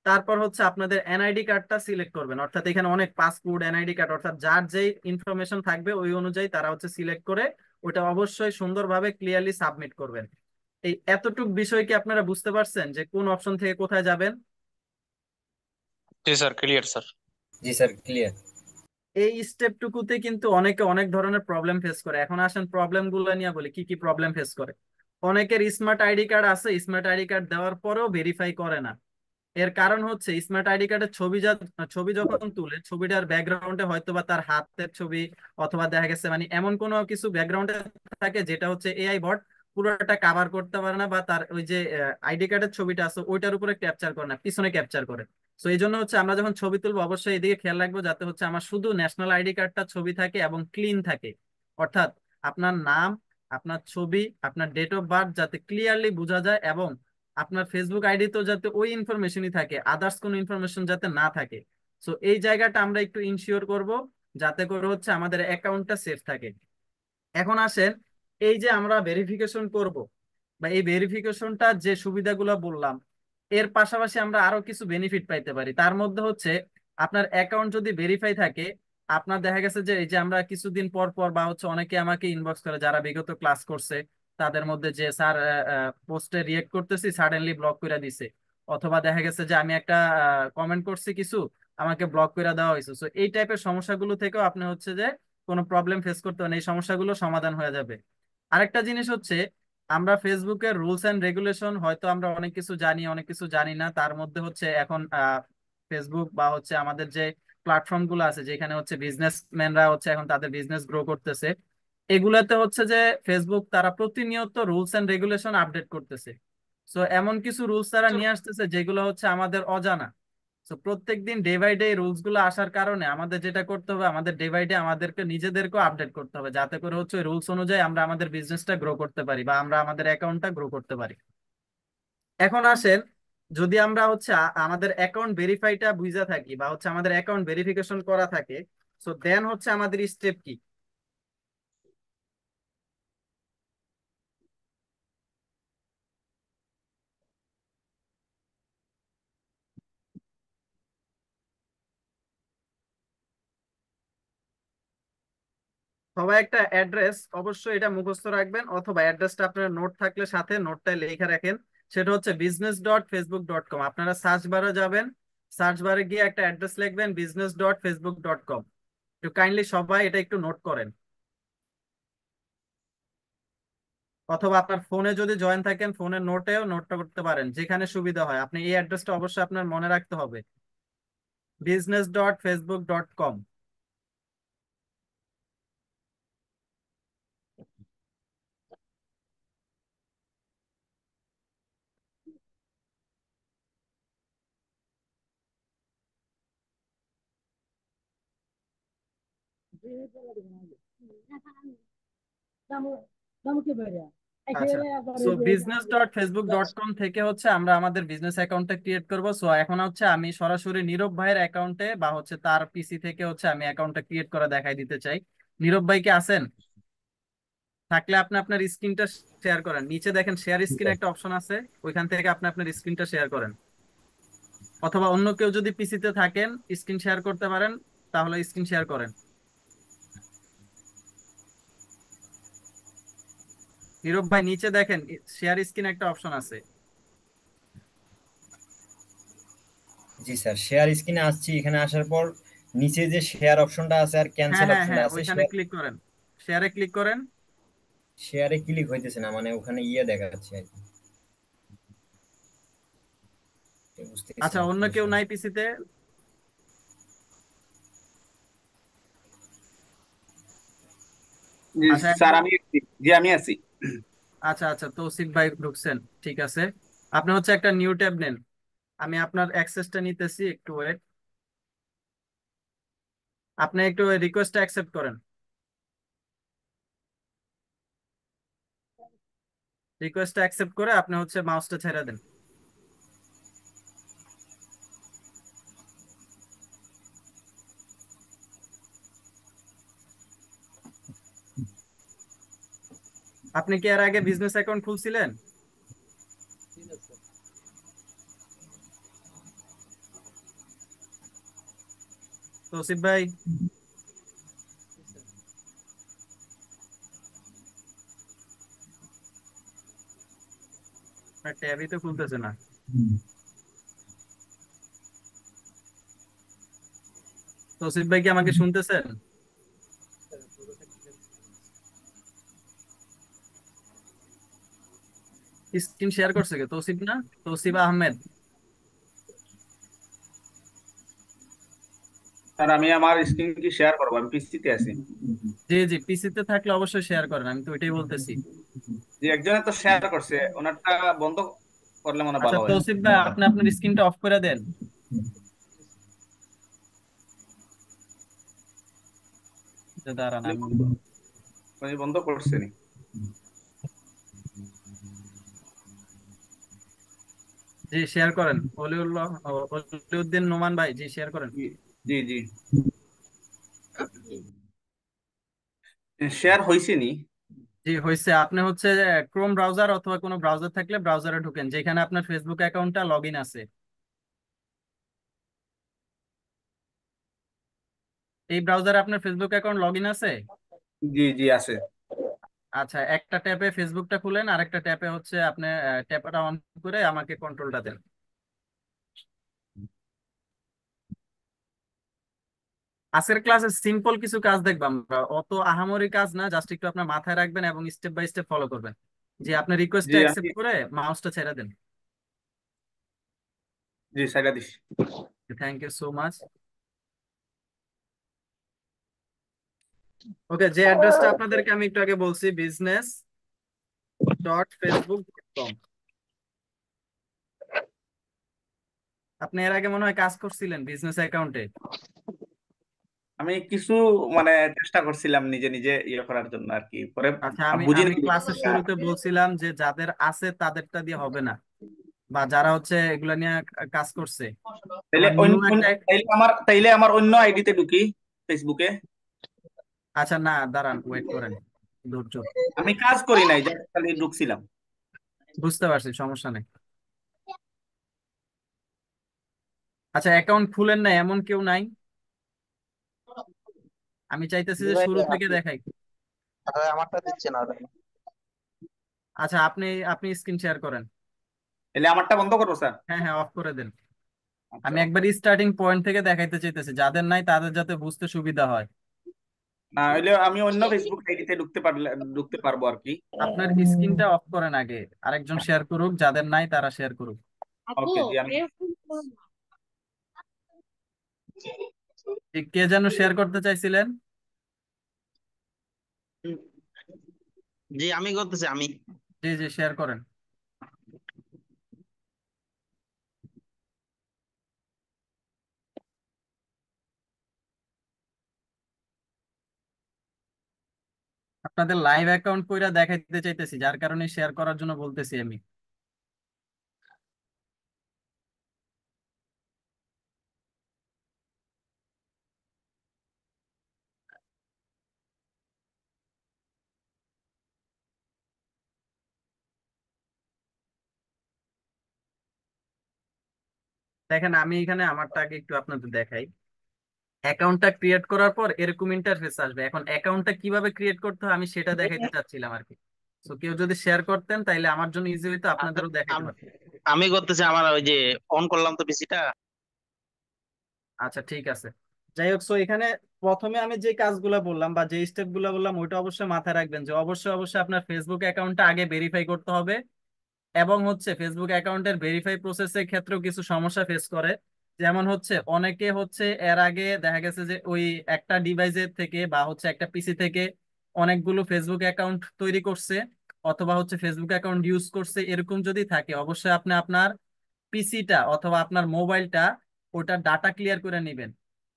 তারপর হচ্ছে আপনাদের এনআইডি কার্ডটা সিলেক্ট করবেন, অর্থাৎ এখানে অনেক পাসপোর্ট, এনআইডি কার্ড, অর্থাৎ যার যেই ইনফরমেশন থাকবে ওই অনুযায়ী তারা হচ্ছে সিলেক্ট করে ওটা অবশ্যই সুন্দরভাবে ক্লিয়ারলি সাবমিট করবেন। এই এতটুক বিষয় কি আপনারা বুঝতে পারছেন যে কোন অপশন থেকে কোথায় যাবেন? জি স্যার, ক্লিয়ার স্যার। জি স্যার, ক্লিয়ার। এই স্টেপটুকুতে কিন্তু অনেকে অনেক ধরনের প্রবলেম ফেস করে। এখন আসেন প্রবলেম গুলো নিয়ে বলি কি কি প্রবলেম ফেস করে। অনেকের স্মার্ট আইডি কার্ড আছে, স্মার্ট আইডি কার্ড দেওয়ার পরেও ভেরিফাই করে না। এর কারণ হচ্ছে স্মার্ট আইডি কার্ডের ছবি যখন তুলে ছবিটার ব্যাকগ্রাউন্ডে হয়তো বা তার হাতের ছবি, অথবা দেখা গেছে মানে এমন কোনো কিছু ব্যাকগ্রাউন্ডে থাকে যেটা হচ্ছে এআই বট পুরোটা কাভার করতে পারে না, বা তার ওই যে আইডি কার্ডের ছবিটা আছে ওইটার উপরে ক্যাপচার করে না, পিছনে ক্যাপচার করে। তো এই জন্য হচ্ছে আমরা যখন ছবি তুলবো অবশ্যই এদিকে খেয়াল রাখবো যাতে হচ্ছে আমার শুধু ন্যাশনাল আইডি কার্ডটা ছবি থাকে এবং ক্লিন থাকে, অর্থাৎ আপনার নাম, আপনার ছবি, আপনার ডেট অফ বার্থ যাতে ক্লিয়ারলি বোঝা যায়, এবং আপনার ফেসবুক আইডি তো যাতে ওই ইনফরমেশনই থাকে, আদার্স কোনো ইনফরমেশন যাতে না থাকে। সো এই জায়গাটা আমরা একটু ইনশিওর করব যাতে করে হচ্ছে আমাদের অ্যাকাউন্টটা সেফ থাকে। এখন আসেন, এই যে আমরা ভেরিফিকেশন করব বা এই ভেরিফিকেশনটা যে সুবিধাগুলো বললাম, এর পাশাপাশি আমরা আরো কিছু বেনিফিট পাইতে পারি। তার মধ্যে হচ্ছে আপনার অ্যাকাউন্ট যদি ভেরিফাই থাকে, আপনার দেখা গেছে যে এই যে আমরা কিছুদিন পর পর বা হচ্ছে অনেকে আমাকে ইনবক্স করে যারা বিগত ক্লাস করছে, তাদের মধ্যে যে স্যার পোস্টে রিয়েক্ট করতেছি সাডেনলি ব্লক করে দিছে, অথবা দেখা গেছে যে আমি একটা কমেন্ট করছি কিছু, আমাকে ব্লক করে দেওয়া হয়েছে। সো এই টাইপের সমস্যাগুলো থেকেও আপনি হচ্ছে যে কোনো প্রবলেম ফেস করতে হবে না, এই সমস্যাগুলো সমাধান হয়ে যাবে। আরেকটা জিনিস হচ্ছে, আমরা ফেসবুকের রুলস এন্ড রেগুলেশন হয়তো আমরা অনেক কিছু জানি, অনেক কিছু জানি না। তার মধ্যে হচ্ছে এখন ফেসবুক বা হচ্ছে আমাদের যে প্ল্যাটফর্ম গুলো আছে যেখানে হচ্ছে বিজনেসম্যানরা হচ্ছে এখন তাদের বিজনেস গ্রো করতেছে, এগুলাতে হচ্ছে যে ফেসবুক তারা প্রতিনিয়ত রুলস এন্ড রেগুলেশন আপডেট করতেছে। সো এমন কিছু রুলস তারা নিয়ে আসতেছে যেগুলো হচ্ছে আমাদের অজানা। তো প্রত্যেকদিন ডে বাই ডে রুলস গুলো আসার কারণে আমাদের যেটা করতে হবে, আমাদের ডে বাই ডে আমাদেরকে নিজেদেরকেও আপডেট করতে হবে, যাতে করে হচ্ছে ওই রুলস অনুযায়ী আমরা আমাদের বিজনেসটা গ্রো করতে পারি বা আমরা আমাদের অ্যাকাউন্টটা গ্রো করতে পারি। এখন আসেন, যদি আমরা হচ্ছে আমাদের অ্যাকাউন্ট ভেরিফাইটা বুঝা থাকি বা হচ্ছে আমাদের অ্যাকাউন্ট ভেরিফিকেশন করা থাকে, সো দেন হচ্ছে আমাদের স্টেপ কি। সবাই একটা অ্যাড্রেস অবশ্যই এটা মুখস্থ রাখবেন, অথবা অ্যাড্রেসটা আপনার নোট থাকলে সাথে নোটটায় লিখে রাখেন। সেটা হচ্ছে business.facebook.com। আপনারা সার্চ বারে যাবেন, সার্চ বারে গিয়ে একটা অ্যাড্রেস লিখবেন business.facebook.com। একটু কাইন্ডলি সবাই এটা একটু নোট করেন, অথবা আপনার ফোনে যদি জয়েন থাকেন ফোনের নোটেও নোটটা করতে পারেন, যেখানে সুবিধা হয়। আপনি এই অ্যাড্রেসটা অবশ্যই আপনার মনে রাখতে হবে, business.facebook.com। আচ্ছা, সো business.facebook.com থেকে হচ্ছে আমরা আমাদের বিজনেস অ্যাকাউন্টটা ক্রিয়েট করব। সো এখন হচ্ছে আমি সরাসরি নীরব ভাইয়ের অ্যাকাউন্টে বা হচ্ছে তার পিসি থেকে হচ্ছে আমি অ্যাকাউন্টটা ক্রিয়েট করা দেখাই দিতে চাই। নীরব ভাই কি আছেন? থাকলে আপনি আপনার স্ক্রিনটা শেয়ার করেন, নিচে দেখেন শেয়ার স্ক্রিন একটা অপশন আছে, ওইখান থেকে আপনি আপনার স্ক্রিনটা শেয়ার করেন। অথবা অন্য কেউ যদি পিসিতে থাকেন স্ক্রিন শেয়ার করতে পারেন, তাহলে স্ক্রিন শেয়ার করেন। নীরব ভাই নিচে দেখেন শেয়ার স্ক্রিন একটা অপশন আছে। জি স্যার, শেয়ার স্ক্রিনে আসছি। এখানে আসার পর নিচে যে শেয়ার অপশনটা আছে আর হ্যাঁ ক্যান্সেল হ্যাঁ অপশনটা হ্যাঁ, আছে, ওইখানে ক্লিক করেন, শেয়ারে ক্লিক করেন। শেয়ারে ক্লিক হইতেছে না, মানে ওখানে দেখাচ্ছে আর কি। এটা বুঝতেছি আচ্ছা, না অন্য কি কেউ নাই সমস্যা। পিসিতে? জি আচ্ছা স্যার, একজন, আমি আছি। জি আমি আছি। আচ্ছা আচ্ছা, তৌসিফ ভাই ঢুকছেন, ঠিক আছে। আপনি হচ্ছে একটা নিউ ট্যাব নেন, আমি আপনার অ্যাক্সেসটা নিতেছি, একটু ওয়েট। আপনি একটু রিকোয়েস্টটা অ্যাকসেপ্ট করেন, রিকোয়েস্টটা অ্যাকসেপ্ট করে আপনি হচ্ছে মাউসটা ছেড়ে দেন। আপনি কি এর আগে বিজনেস অ্যাকাউন্ট খুলছিলেন? তৌসিফ ভাই, ট্যাবই তো খুলতেছে না। তৌসিফ ভাই কি আমাকে শুনতেছেন? স্ক্রিন শেয়ার করছে কে? তৌসিফ না? তৌসিফ আহমেদ। স্যার আমি আমার স্ক্রিন কি শেয়ার করবো? আমি পিসিতে আছি। জি জি, পিসিতে থাকলে অবশ্যই শেয়ার করেন, আমি তো ওইটাই বলতেছি। যে একজনে তো শেয়ার করছে, ওনারটা বন্ধ করলে মনে হয় আচ্ছা ভালো হয়। তৌসিফ ভাই, আপনি আপনার স্ক্রিনটা অফ করে দেন। দাঁড়ান উনি আমি, বন্ধ উনি বন্ধ করছেন। জি শেয়ার করেন। অলিউদ্দিন নোমান ভাই, জি শেয়ার করেন। জি জি জি, শেয়ার হয়েছে নি। জি হয়েছে। আপনি হচ্ছে ক্রোম ব্রাউজার অথবা কোনো ব্রাউজার থাকলে ব্রাউজারে ঢুকেন, যেখানে আপনার ফেসবুক অ্যাকাউন্টটা লগ ইন আছে। এই ব্রাউজারে আপনার ফেসবুক অ্যাকাউন্ট লগ ইন আছে? জি জি আছে। আচ্ছা, একটা ট্যাপে ফেসবুকটা খুলেন, আর একটা ট্যাপে হচ্ছে আপনি ট্যাপটা অন করে আমাকে কন্ট্রোলটা দেন। আজকের ক্লাসে সিম্পল কিছু কাজ দেখবো আমরা, অত আহামরি কাজ না, জাস্ট একটু আপনার মাথায় রাখবেন এবং স্টেপ বাই স্টেপ ফলো করবেন। যে আপনি জি রিকোয়েস্টটা আমি অ্যাকসেপ্ট করে মাউসটা ছেড়ে দেন। জি সাইডা দিস। Thank you so much. Okay, যে অ্যাড্রেসটা আপনাদেরকে আমি একটু আগে বলছি, business.facebook.com। আপনি এর আগে মনে হয় কাজ করছিলেন বিজনেস অ্যাকাউন্টে। আমি কিছু মানে চেষ্টা করছিলাম নিজে নিজে ইয়ে করার জন্য আর কি, পরে আচ্ছা, আমি বুঝি আমি নাই ক্লাসের বিষয়টা। শুরুতে বলছিলাম যে যাদের আছে তাদেরটা দিয়ে হবে না, বা যারা হচ্ছে এগুলা নিয়ে কাজ করছে। তাইলে আমার নিউ একটা, তাইলে আমার অন্য আইডিতে ঢুকি ফেসবুকে। আচ্ছা না দাঁড়ান, ওয়েট করেন, ধৈর্য। আমি কাজ করি নাই, জাস্ট খালি ঢুকছিলাম। বুঝতে পারছি, সমস্যা নেই। আচ্ছা, অ্যাকাউন্ট খুলেন না এমন কেউ নাই? আমি চাইতেছি যে ভাই শুরু থেকে আপনি দেখাই। আমারটা দিচ্ছেন আর আচ্ছা, আপনি আপনি স্ক্রিন শেয়ার করেন। তাহলে আমারটা বন্ধ করবো স্যার? হ্যাঁ হ্যাঁ, অফ করে দেন। আচ্ছা আমি একবার স্টার্টিং পয়েন্ট থেকে দেখাইতে চাইতেছি, যাদের নাই তাদের যাতে বুঝতে সুবিধা হয়। না হইলে আমি অন্য ফেসবুক আইডিতে ঢুকতে পারবো আর কি। আপনার স্ক্রিনটা অফ করেন আগে, আরেকজন শেয়ার করুক, যাদের নাই তারা শেয়ার করুক। ওকে জি আমি কে যেন শেয়ার করতে চাইছিলেন? জি আমি করতেছি আমি। জি জি, শেয়ার করেন। আপনাদের লাইভ অ্যাকাউন্ট কইরা দেখাইতে চাইতেছি, যার কারণে শেয়ার করার জন্য বলতেছি আমি। দেখেন, আমি এখানে আমারটাকে একটু আপনাদের দেখাই। অ্যাকাউন্টটা ক্রিয়েট করার পর এরকম ইন্টারফেস আসবে। এখন অ্যাকাউন্টটা কিভাবে ক্রিয়েট করতে হয় আমি সেটা দেখাইতে চাচ্ছিলাম আর কি। তো কেউ যদি শেয়ার করতেন তাইলে আমার জন্য ইজি হইতো, আপনাদেরও দেখাইতে আম- পারতেন। আমি করতেছি, আমার ওই যে অন করলাম তো পিসিটা। আচ্ছা ঠিক আছে। যাই হোক, সো এখানে প্রথমে আমি যে কাজগুলো বললাম বা যে স্টেপ গুলো বললাম ওইটা অবশ্যই মাথায় রাখবেন, যে অবশ্যই অবশ্যই আপনার ফেসবুক অ্যাকাউন্টটা আগে ভেরিফাই করতে হবে। এবং হচ্ছে ফেসবুক অ্যাকাউন্টের ভেরিফাই প্রসেসের ক্ষেত্রেও কিছু সমস্যা ফেস করে। যেমন হচ্ছে অনেকে হচ্ছে এর আগে দেখা গেছে যে ওই একটা ডিভাইসের থেকে বা হচ্ছে একটা পিসি থেকে অনেকগুলো ফেসবুক অ্যাকাউন্ট তৈরি করছে, অথবা হচ্ছে ফেসবুক অ্যাকাউন্ট ইউজ করছে। এরকম যদি থাকে অবশ্যই আপনি আপনার পিসিটা অথবা আপনার মোবাইলটা, ওটা ডাটা ক্লিয়ার করে নেবেন।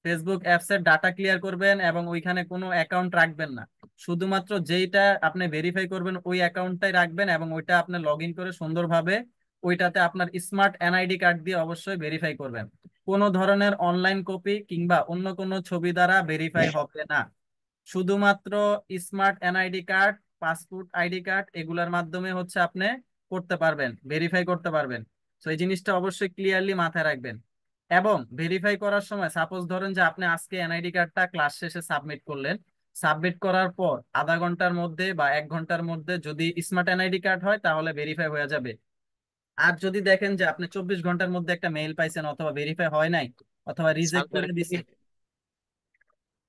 ফেসবুক অ্যাপস এর ডাটা ক্লিয়ার করবেন এবং ওইখানে কোনো অ্যাকাউন্ট রাখবেন না। শুধুমাত্র যেইটা আপনি ভেরিফাই করবেন ওই অ্যাকাউন্টটাই রাখবেন, এবং ওইটা আপনি লগ ইন করে সুন্দরভাবে ওইটাতে আপনার স্মার্ট এনআইডি কার্ড দিয়ে অবশ্যই ভেরিফাই করবেন। কোনো ধরনের অনলাইন কপি কিংবা অন্য কোনো ছবি দ্বারা ভেরিফাই হবে না। শুধুমাত্র smart NID card, passport ID card, এগুলোর মাধ্যমে হচ্ছে আপনি করতে পারবেন, ভেরিফাই করতে পারবেন। তো এই জিনিসটা অবশ্যই ক্লিয়ারলি মাথায় রাখবেন। এবং ভেরিফাই করার সময় সাপোজ ধরেন যে আপনি আজকে এনআইডি কার্ডটা ক্লাস শেষে সাবমিট করলেন, সাবমিট করার পর আধা ঘন্টার মধ্যে বা 1 ঘন্টার মধ্যে যদি স্মার্ট এনআইডি কার্ড হয় তাহলে ভেরিফাই হয়ে যাবে। আর যদি দেখেন যে আপনি 24 ঘন্টার মধ্যে একটা মেইল পাইছেন অথবা ভেরিফাই হয় নাই অথবা রিজেক্ট করে দিছে,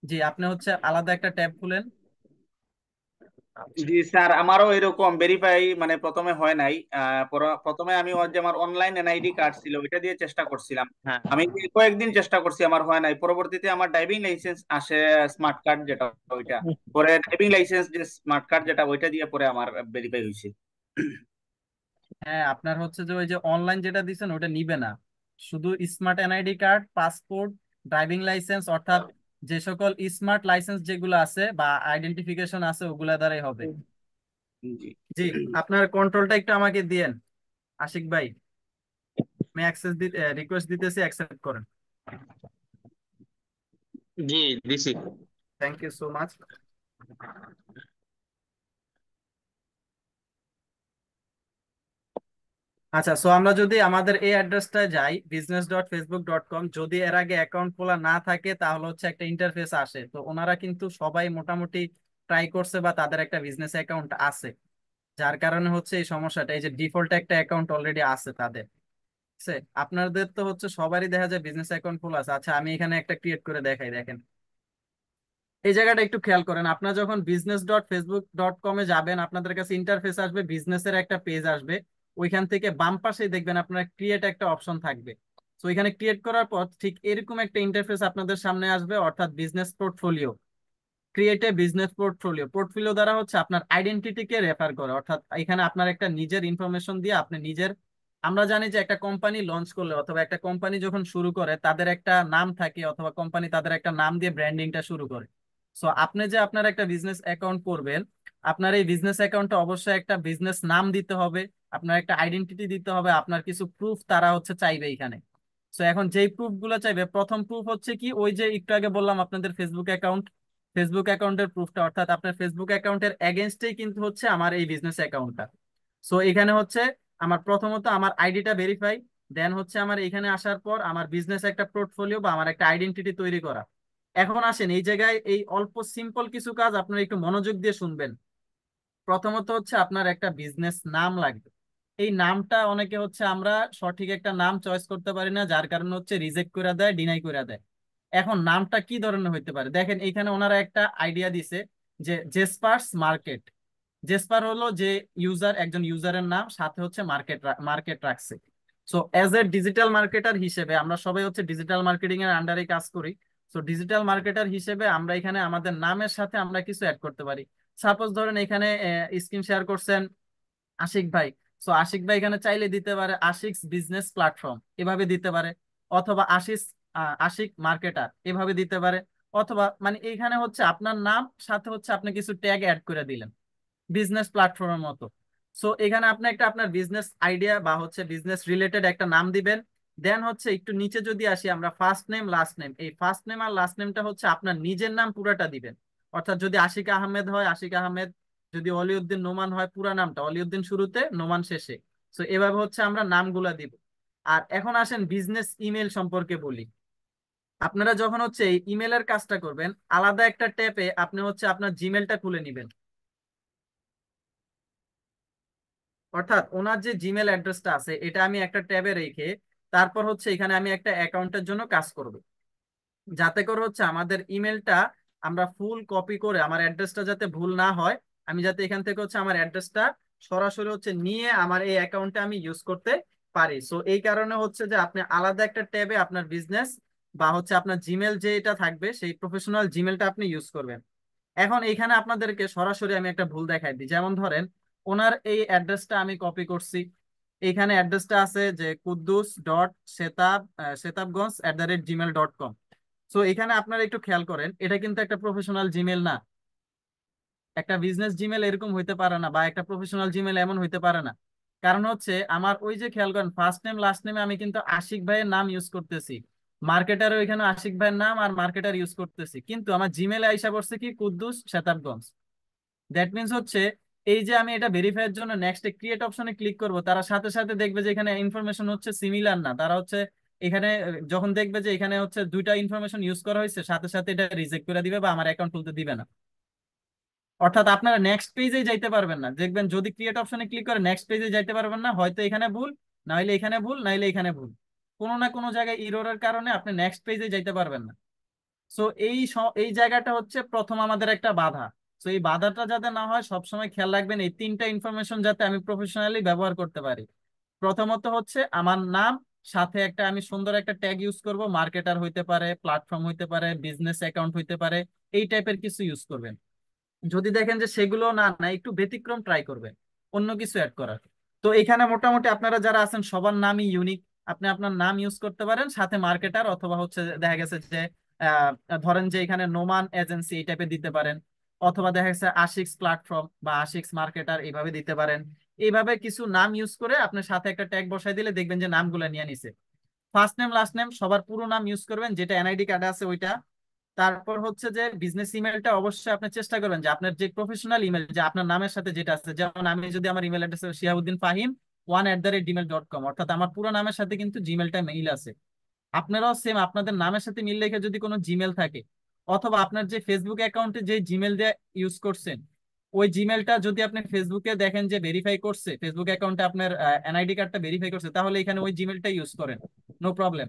জি আপনি হচ্ছে আলাদা একটা ট্যাব খুলেন। জি স্যার, আমারও এরকম ভেরিফাই মানে প্রথমে হয় নাই। প্রথমে আমি ওর যে আমার অনলাইন এনআইডি কার্ড ছিল ওইটা দিয়ে চেষ্টা করছিলাম। হ্যাঁ আমি কয়েকদিন চেষ্টা করছি, আমার হয় নাই। পরবর্তীতে আমার ড্রাইভিং লাইসেন্স আসে, স্মার্ট কার্ড যেটা ওইটা, পরে ড্রাইভিং লাইসেন্স যে স্মার্ট কার্ড যেটা ওইটা দিয়ে পরে আমার ভেরিফাই হয়েছে। হ্যাঁ, আপনার হচ্ছে যে ওই যে অনলাইন যেটা দিচ্ছেন ওটা নিবে না, শুধু smart NID card, passport, driving licence, অর্থাৎ যে সকল স্মার্ট লাইসেন্স যেগুলো আছে বা আইডেন্টিফিকেশন আছে ওগুলা দ্বারাই হবে। জি জি, আপনার কন্ট্রোলটা একটু আমাকে দিয়েন আশিক ভাই। আমি অ্যাক্সেস দিতে রিকোয়েস্ট দিতেছি, অ্যাকসেপ্ট করেন। জি দিছি। Thank you so much. আচ্ছা, সো আমরা যদি আমাদের এই অ্যাড্রেসটা যাই business.facebook.com, যদি এর আগে অ্যাকাউন্ট খোলা না থাকে তাহলে হচ্ছে একটা ইন্টারফেস আসে। তো ওনারা কিন্তু সবাই মোটামুটি ট্রাই করছে বা তাদের একটা বিজনেস অ্যাকাউন্ট আছে, যার কারণে হচ্ছে এই সমস্যাটা, এই যে ডিফল্ট একটা অ্যাকাউন্ট অলরেডি আছে তাদের। ঠিক আছে, আপনাদের তো হচ্ছে সবারই দেখা যায় বিজনেস অ্যাকাউন্ট খোলা আছে। আচ্ছা আমি এখানে একটা ক্রিয়েট করে দেখাই, দেখেন এই জায়গাটা একটু খেয়াল করেন। আপনারা যখন business.facebook.com-এ যাবেন, আপনাদের কাছে ইন্টারফেস আসবে, বিজনেসের একটা পেজ আসবে, ওইখান থেকে বাম পাশে দেখবেন আপনারা ক্রিয়েট একটা অপশন থাকবে। তো এখানে ক্রিয়েট করার পর ঠিক এরকম একটা ইন্টারফেস আপনাদের সামনে আসবে, অর্থাৎ business portfolio. Create a business portfolio, portfolio দ্বারা হচ্ছে আপনার আইডেন্টিটিকে রেফার করে, অর্থাৎ এখানে আপনার একটা নিজের ইনফরমেশন দিয়ে আপনি নিজের, আমরা জানি যে একটা কোম্পানি লঞ্চ করলে অথবা একটা কোম্পানি যখন শুরু করে তাদের একটা নাম থাকে, অথবা কোম্পানি তাদের একটা নাম দিয়ে ব্র্যান্ডিংটা শুরু করে। সো আপনি যে আপনার একটা বিজনেস অ্যাকাউন্ট করবেন, আপনার এই বিজনেস অ্যাকাউন্টে অবশ্যই একটা বিজনেস নাম দিতে হবে, আপনার একটা আইডেন্টিটি দিতে হবে, আপনার কিছু প্রুফ তারা হচ্ছে চাইবে এখানে। সো এখন যেই প্রুফ গুলো চাইবে, প্রথম প্রুফ হচ্ছে কি, ওই যে একটু আগে বললাম আপনাদের ফেসবুক অ্যাকাউন্ট, ফেসবুক অ্যাকাউন্টের প্রুফটা, অর্থাৎ আপনার ফেসবুক অ্যাকাউন্টের এগেনস্টেই কিন্তু হচ্ছে আমার এই বিজনেস অ্যাকাউন্টটা। সো এখানে হচ্ছে আমার প্রথমত আমার আইডিটা ভেরিফাই, দেন হচ্ছে আমার এখানে আসার পর আমার বিজনেস একটা পোর্টফোলিও বা আমার একটা আইডেন্টিটি তৈরি করা। এখন আসেন এই জায়গায় এই অল্প সিম্পল কিছু কাজ আপনারা একটু মনোযোগ দিয়ে শুনবেন। প্রথমত হচ্ছে আপনার একটা বিজনেস নাম লাগবে। এই নামটা অনেকে হচ্ছে আমরা সঠিক একটা নাম চয়েস করতে পারি না, যার কারণে হচ্ছে রিজেক্ট করে দেয়, ডিনাই করে দেয়। এখন নামটা কি ধরনের হইতে পারে, দেখেন এখানে ওনারা একটা আইডিয়া দিছে যে জেসপার্স মার্কেট। জেসপার হলো যে ইউজার, একজন ইউজারের নাম, সাথে হচ্ছে মার্কেট মার্কেট রাখছে। So as a digital marketer হিসেবে, আমরা সবাই হচ্ছে ডিজিটাল মার্কেটিং এর আন্ডারে কাজ করি। সো ডিজিটাল মার্কেটার হিসেবে আমরা এখানে আমাদের নামের সাথে আমরা কিছু অ্যাড করতে পারি। সাপোজ ধরেন এখানে স্ক্রিন শেয়ার করছেন আশিক ভাই। সো আশিক ভাই এখানে চাইলে দিতে পারে আশিকস বিজনেস প্ল্যাটফর্ম, এভাবে দিতে পারে, অথবা আশিক মার্কেটার এভাবে দিতে পারে, অথবা মানে এইখানে হচ্ছে আপনার নাম সাথে হচ্ছে আপনি কিছু ট্যাগ অ্যাড করে দিলেন বিজনেস প্ল্যাটফর্মের মতো। সো এখানে আপনি একটা আপনার বিজনেস আইডিয়া বা হচ্ছে বিজনেস রিলেটেড একটা নাম দিবেন। দেন হচ্ছে একটু নিচে যদি আসি আমরা, ফার্স্ট নেম লাস্ট নেম, এই ফার্স্ট নেম আর লাস্ট নেমটা হচ্ছে আপনার নিজের নাম পুরাটা দিবেন। অর্থাৎ যদি আশিক আহমেদ হয় আশিক আহমেদ, যদি অলিউদ্দিন নোমান হয় পুরা নামটা, অলিউদ্দিন শুরুতে নোমান শেষে। সো এভাবে হচ্ছে আমরা নামগুলা দিব। আর এখন আসেন বিজনেস ইমেল সম্পর্কে বলি। আপনারা যখন হচ্ছে এই ইমেলের কাজটা করবেন, আলাদা একটা ট্যাবে আপনি হচ্ছে আপনার জিমেলটা খুলে নিবেন। অর্থাৎ ওনার যে জিমেল অ্যাড্রেসটা আছে এটা আমি একটা ট্যাবে রেখে, তারপর হচ্ছে এখানে আমি একটা অ্যাকাউন্টের জন্য কাজ করব, যাতে করে হচ্ছে আমাদের ইমেলটা আমরা ফুল কপি করে, আমার অ্যাড্রেসটা যাতে ভুল না হয়, আমি যাতে এখান থেকে হচ্ছে আমার অ্যাড্রেসটা সরাসরি হচ্ছে নিয়ে আমার এই অ্যাকাউন্টে আমি ইউজ করতে পারি। সো এই কারণে হচ্ছে যে আপনি আলাদা একটা ট্যাবে আপনার বিজনেস বা হচ্ছে আপনার জিমেল যেটা থাকবে সেই প্রফেশনাল জিমেলটা আপনি ইউজ করবেন। এখন এইখানে আপনাদেরকে সরাসরি আমি একটা ভুল দেখাই দিই, যেমন ধরেন ওনার এই অ্যাড্রেসটা আমি কপি করছি, এইখানে অ্যাড্রেসটা আছে যে kuddus.setabgons@gmail.com। সো এখানে আপনারা একটু খেয়াল করেন, এটা কিন্তু একটা প্রফেশনাল জিমেল না, একটা বিজনেস জিমেল এরকম হইতে পারে না, বা একটা প্রফেশনাল জিমেল এমন হইতে পারে না। কারণ হচ্ছে আমার ওই যে খেয়াল করেন ফার্স্ট নেম লাস্ট নেমে আমি কিন্তু আশিক ভাইয়ের নাম ইউজ করতেছি, মার্কেটারও এখানে আশিক ভাইয়ের নাম আর মার্কেটার ইউজ করতেছি, কিন্তু আমার জিমেলে আইসা পড়ছে কি কুদ্দুস সেতাবগঞ্জ। দ্যাট মিনস হচ্ছে এই যে আমি এটা ভেরিফাইয়ের জন্য নেক্সট ক্রিয়েট অপশনে ক্লিক করব, তারা সাথে সাথে দেখবে যে এখানে ইনফরমেশন হচ্ছে সিমিলার না, তারা হচ্ছে এখানে যখন দেখবে যে এখানে হচ্ছে দুইটা ইনফরমেশন ইউজ করা হয়েছে, সাথে সাথে এটা রিজেক্ট করে দিবে বা আমার অ্যাকাউন্ট খুলতে দিবে না। অর্থাৎ আপনারা নেক্সট পেজে যাইতে পারবেন না, দেখবেন যদি ক্রিয়েট অপশনে ক্লিক করে নেক্সট পেজে যাইতে পারবেন না, হয়তো এখানে ভুল, নাইলে এখানে ভুল, নাইলে এখানে ভুল, কোনো না কোনো জায়গায় ইররের কারণে আপনি নেক্সট পেজে যাইতে পারবেন না। সো এই জায়গাটা হচ্ছে প্রথম আমাদের একটা বাধা। সো এই বাধাটা যাতে না হয় সবসময় খেয়াল রাখবেন, এই তিনটা ইনফরমেশন যাতে আমি প্রফেশনালি ব্যবহার করতে পারি। প্রথমত হচ্ছে আমার নাম, সাথে একটা আমি সুন্দর একটা ট্যাগ ইউজ করব, মার্কেটার হইতে পারে, প্ল্যাটফর্ম হইতে পারে, বিজনেস অ্যাকাউন্ট হইতে পারে, এই টাইপের কিছু ইউজ করবেন। যদি দেখেন যে সেগুলো না না একটু ব্যতিক্রম ট্রাই করবেন অন্য কিছু অ্যাড করার। তো এখানে মোটামুটি আপনারা যারা আছেন সবার নামই ইউনিক, আপনি আপনার নাম ইউজ করতে পারেন, সাথে মার্কেটার, অথবা হচ্ছে দেখা গেছে যে আহ, ধরেন যে এখানে নোমান এজেন্সি এই টাইপের দিতে পারেন, অথবা দেখা গেছে আশিক্স প্ল্যাটফর্ম বা আশিক্স মার্কেটার এইভাবে দিতে পারেন। এইভাবে কিছু নাম ইউজ করে আপনার সাথে একটা ট্যাগ বসাই দিলে দেখবেন যে নামগুলো নিয়ে নিছে। ফার্স্ট নেম লাস্ট নেম সবার পুরো নাম ইউজ করবেন, যেটা এনআইডি কার্ডে আছে ওইটা। তারপর হচ্ছে যে বিজনেস ইমেলটা অবশ্যই আপনি চেষ্টা করবেন যে আপনার যে প্রফেশনাল ইমেল, যে আপনার নামের সাথে যেটা আছে, যেমন আমি যদি আমার ইমেল অ্যাড্রেস shihabuddinfahim1@gmail.com, অর্থাৎ আমার পুরো নামের সাথে কিন্তু জিমেলটা মেইল আছে। আপনারাও সেম আপনাদের নামের সাথে মিল রেখে যদি কোনো জিমেল থাকে, অথবা আপনার যে ফেসবুক অ্যাকাউন্টে যে জিমেল দিয়ে ইউজ করছেন, ওই জিমেলটা যদি আপনি ফেসবুকে দেখেন যে ভেরিফাই করছে, ফেসবুক অ্যাকাউন্টে আপনার এনআইডি কার্ডটা ভেরিফাই করছে, তাহলে এখানে ওই জিমেলটা ইউজ করেন, নো প্রবলেম।